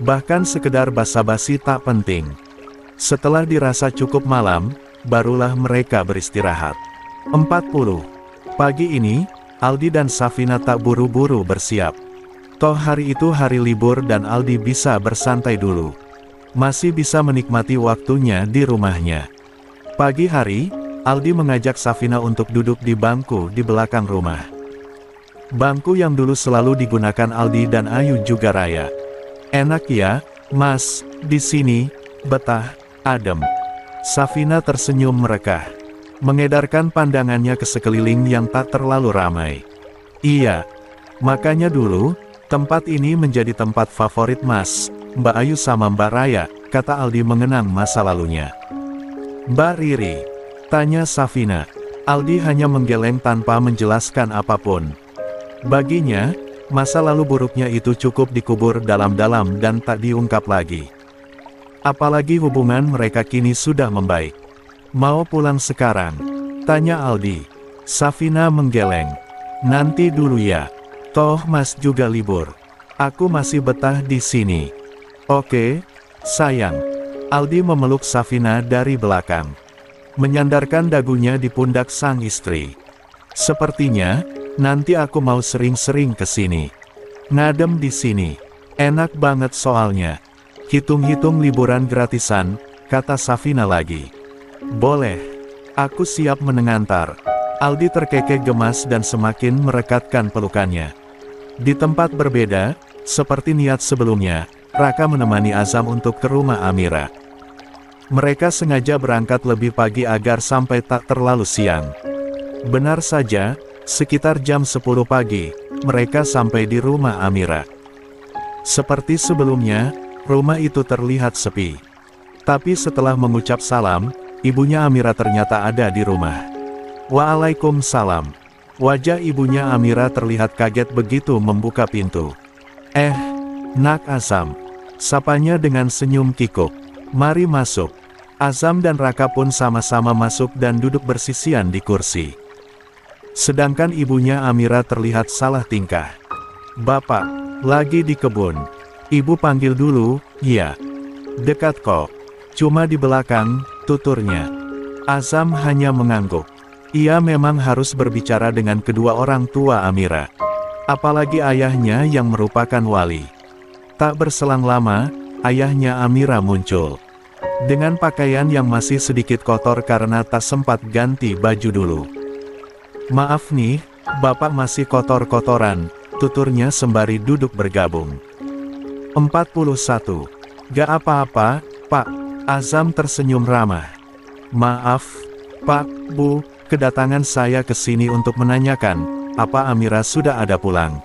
Bahkan sekedar basa-basi tak penting. Setelah dirasa cukup malam, barulah mereka beristirahat. 40. Pagi ini, Aldi dan Safina tak buru-buru bersiap. Toh hari itu hari libur dan Aldi bisa bersantai dulu. Masih bisa menikmati waktunya di rumahnya. Pagi hari, Aldi mengajak Safina untuk duduk di bangku di belakang rumah. Bangku yang dulu selalu digunakan Aldi dan Ayu juga Raya. Enak ya, Mas, di sini, betah, adem. Safina tersenyum merekah. Mengedarkan pandangannya ke sekeliling yang tak terlalu ramai. Iya, makanya dulu, tempat ini menjadi tempat favorit Mas, Mbak Ayu sama Mbak Raya, kata Aldi mengenang masa lalunya. Mbak Riri? Tanya Safina. Aldi hanya menggeleng tanpa menjelaskan apapun. Baginya, Masa lalu buruknya itu cukup dikubur dalam-dalam dan tak diungkap lagi. Apalagi hubungan mereka kini sudah membaik. Mau pulang sekarang? Tanya Aldi. Safina menggeleng. Nanti dulu ya. Toh Mas juga libur. Aku masih betah di sini. Oke, sayang. Aldi memeluk Safina dari belakang. Menyandarkan dagunya di pundak sang istri. Sepertinya, nanti aku mau sering-sering ke sini. Ngadem di sini. Enak banget soalnya. Hitung-hitung liburan gratisan, kata Safina lagi. Boleh. Aku siap menengantar. Aldi terkekeh gemas dan semakin merekatkan pelukannya. Di tempat berbeda, seperti niat sebelumnya, Raka menemani Azam untuk ke rumah Amira. Mereka sengaja berangkat lebih pagi agar sampai tak terlalu siang. Benar saja, sekitar jam 10 pagi, mereka sampai di rumah Amira. Seperti sebelumnya, rumah itu terlihat sepi. Tapi setelah mengucap salam, ibunya Amira ternyata ada di rumah. Waalaikumsalam. Wajah ibunya Amira terlihat kaget begitu membuka pintu. Nak Azam. Sapanya dengan senyum kikuk. Mari masuk. Azam dan Raka pun sama-sama masuk dan duduk bersisian di kursi. Sedangkan ibunya Amira terlihat salah tingkah. Bapak, lagi di kebun. Ibu panggil dulu, ya. Dekat kok. Cuma di belakang, tuturnya. Azam hanya mengangguk. Ia memang harus berbicara dengan kedua orang tua Amira. Apalagi ayahnya yang merupakan wali. Tak berselang lama, ayahnya Amira muncul. Dengan pakaian yang masih sedikit kotor karena tak sempat ganti baju dulu. Maaf nih, Bapak masih kotor-kotoran, tuturnya sembari duduk bergabung. 41. Gak apa-apa, Pak. Azam tersenyum ramah. Maaf, Pak, Bu, kedatangan saya ke sini untuk menanyakan, apa Amira sudah ada pulang?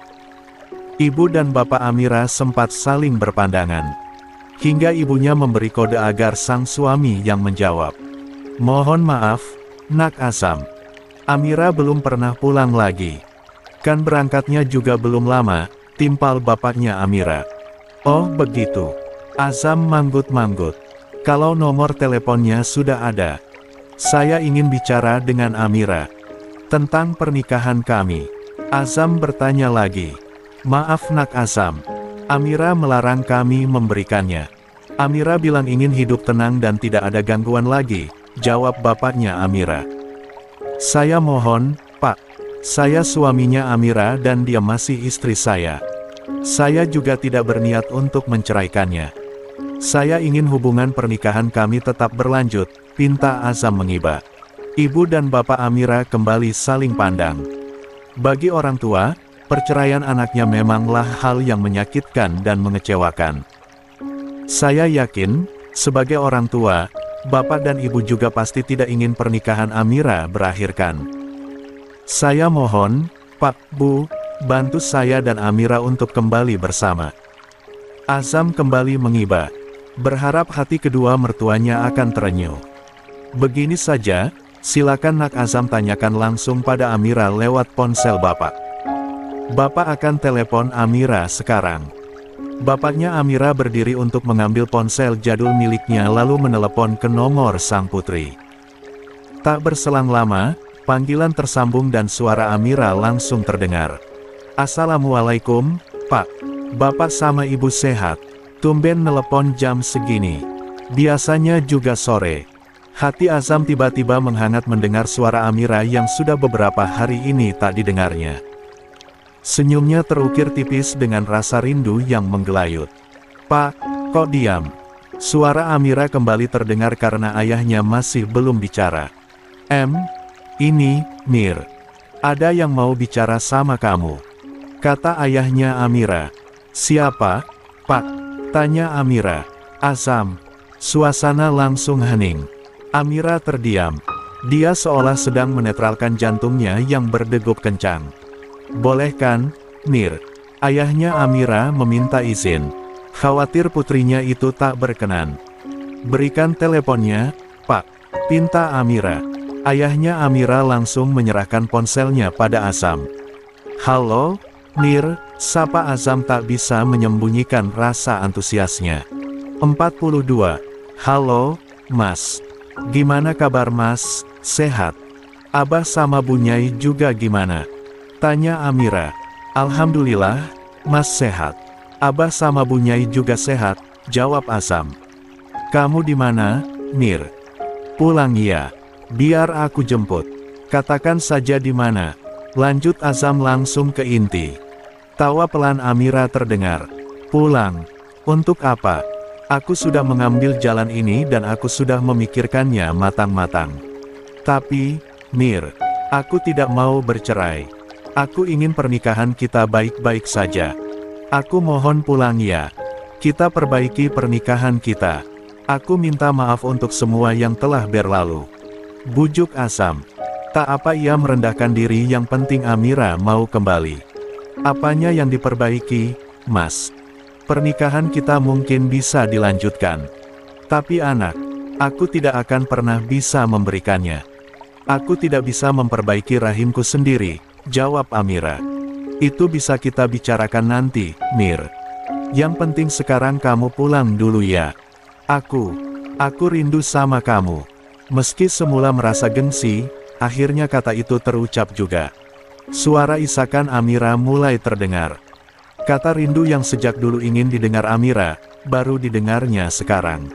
Ibu dan Bapak Amira sempat saling berpandangan. Hingga ibunya memberi kode agar sang suami yang menjawab. Mohon maaf, Nak Azam. Amira belum pernah pulang lagi. Kan berangkatnya juga belum lama, timpal bapaknya Amira. Oh begitu. Azam manggut-manggut. Kalau nomor teleponnya sudah ada. Saya ingin bicara dengan Amira. Tentang pernikahan kami. Azam bertanya lagi. Maaf Nak Azam. Amira melarang kami memberikannya. Amira bilang ingin hidup tenang dan tidak ada gangguan lagi, jawab bapaknya Amira. Saya mohon, Pak. Saya suaminya Amira dan dia masih istri saya. Saya juga tidak berniat untuk menceraikannya. Saya ingin hubungan pernikahan kami tetap berlanjut, pinta Azam mengiba. Ibu dan bapak Amira kembali saling pandang. Bagi orang tua, perceraian anaknya memanglah hal yang menyakitkan dan mengecewakan. Saya yakin, sebagai orang tua, bapak dan ibu juga pasti tidak ingin pernikahan Amira berakhirkan. Saya mohon, Pak, Bu, bantu saya dan Amira untuk kembali bersama. Azam kembali mengiba. Berharap hati kedua mertuanya akan terenyuh. Begini saja, silakan Nak Azam tanyakan langsung pada Amira lewat ponsel Bapak. Bapak akan telepon Amira sekarang. Bapaknya Amira berdiri untuk mengambil ponsel jadul miliknya lalu menelepon ke nomor sang putri. Tak berselang lama, panggilan tersambung dan suara Amira langsung terdengar. Assalamualaikum, Pak. Bapak sama Ibu sehat? Tumben nelepon jam segini. Biasanya juga sore. Hati Azam tiba-tiba menghangat mendengar suara Amira yang sudah beberapa hari ini tak didengarnya. Senyumnya terukir tipis dengan rasa rindu yang menggelayut. Pak, kok diam? Suara Amira kembali terdengar karena ayahnya masih belum bicara. Ini, Mir. Ada yang mau bicara sama kamu. Kata ayahnya Amira. Siapa, Pak? Tanya Amira. Azam. Suasana langsung hening. Amira terdiam. Dia seolah sedang menetralkan jantungnya yang berdegup kencang. Boleh kan, Mir? Ayahnya Amira meminta izin. Khawatir putrinya itu tak berkenan. Berikan teleponnya, Pak. Pinta Amira. Ayahnya Amira langsung menyerahkan ponselnya pada Azam. Halo, Mir, sapa Azam tak bisa menyembunyikan rasa antusiasnya. 42. Halo, Mas. Gimana kabar Mas? Sehat? Abah sama Bunyai juga gimana? Tanya Amira. Alhamdulillah, Mas sehat. Abah sama Bunyai juga sehat, jawab Azam. Kamu di mana, Mir? Pulang ya. Biar aku jemput. Katakan saja di mana. Lanjut Azam langsung ke inti. Tawa pelan Amira terdengar. Pulang. Untuk apa? Aku sudah mengambil jalan ini dan aku sudah memikirkannya matang-matang. Tapi, Mir, aku tidak mau bercerai. Aku ingin pernikahan kita baik-baik saja. Aku mohon pulang ya. Kita perbaiki pernikahan kita. Aku minta maaf untuk semua yang telah berlalu. Bujuk Azam. Tak apa ia merendahkan diri, yang penting Amira mau kembali. Apanya yang diperbaiki, Mas? Pernikahan kita mungkin bisa dilanjutkan. Tapi anak, aku tidak akan pernah bisa memberikannya. Aku tidak bisa memperbaiki rahimku sendiri, jawab Amira. Itu bisa kita bicarakan nanti, Mir. Yang penting sekarang kamu pulang dulu ya. Aku rindu sama kamu. Meski semula merasa gengsi, akhirnya kata itu terucap juga. Suara isakan Amira mulai terdengar. Kata rindu yang sejak dulu ingin didengar Amira, baru didengarnya sekarang.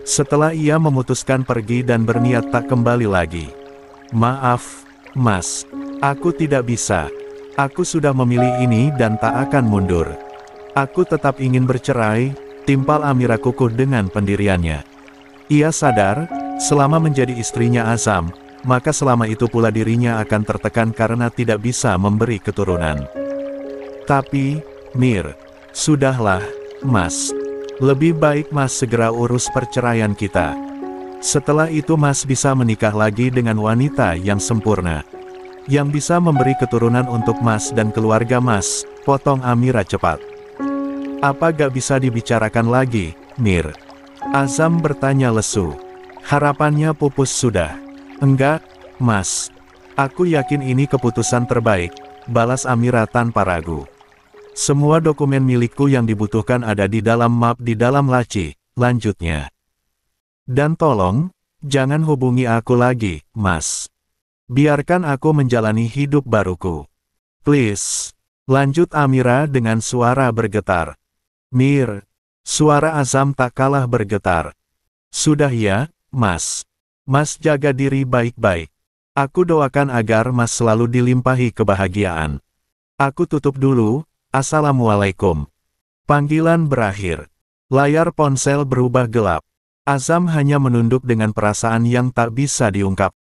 Setelah ia memutuskan pergi dan berniat tak kembali lagi. Maaf, Mas. Aku tidak bisa. Aku sudah memilih ini dan tak akan mundur. Aku tetap ingin bercerai, timpal Amira kukuh dengan pendiriannya. Ia sadar, selama menjadi istrinya Azam, maka selama itu pula dirinya akan tertekan karena tidak bisa memberi keturunan. Tapi, Mir, sudahlah, Mas. Lebih baik Mas segera urus perceraian kita. Setelah itu Mas bisa menikah lagi dengan wanita yang sempurna. Yang bisa memberi keturunan untuk Mas dan keluarga Mas, potong Amira cepat. Apa gak bisa dibicarakan lagi, Mir? Azam bertanya lesu. Harapannya pupus sudah. Enggak, Mas. Aku yakin ini keputusan terbaik, balas Amira tanpa ragu. Semua dokumen milikku yang dibutuhkan ada di dalam map di dalam laci, lanjutnya. Dan tolong, jangan hubungi aku lagi, Mas. Biarkan aku menjalani hidup baruku. Please. Lanjut Amira dengan suara bergetar. Mir. Suara Azam tak kalah bergetar. Sudah ya, Mas. Mas jaga diri baik-baik. Aku doakan agar Mas selalu dilimpahi kebahagiaan. Aku tutup dulu. Assalamualaikum. Panggilan berakhir. Layar ponsel berubah gelap. Azam hanya menunduk dengan perasaan yang tak bisa diungkap.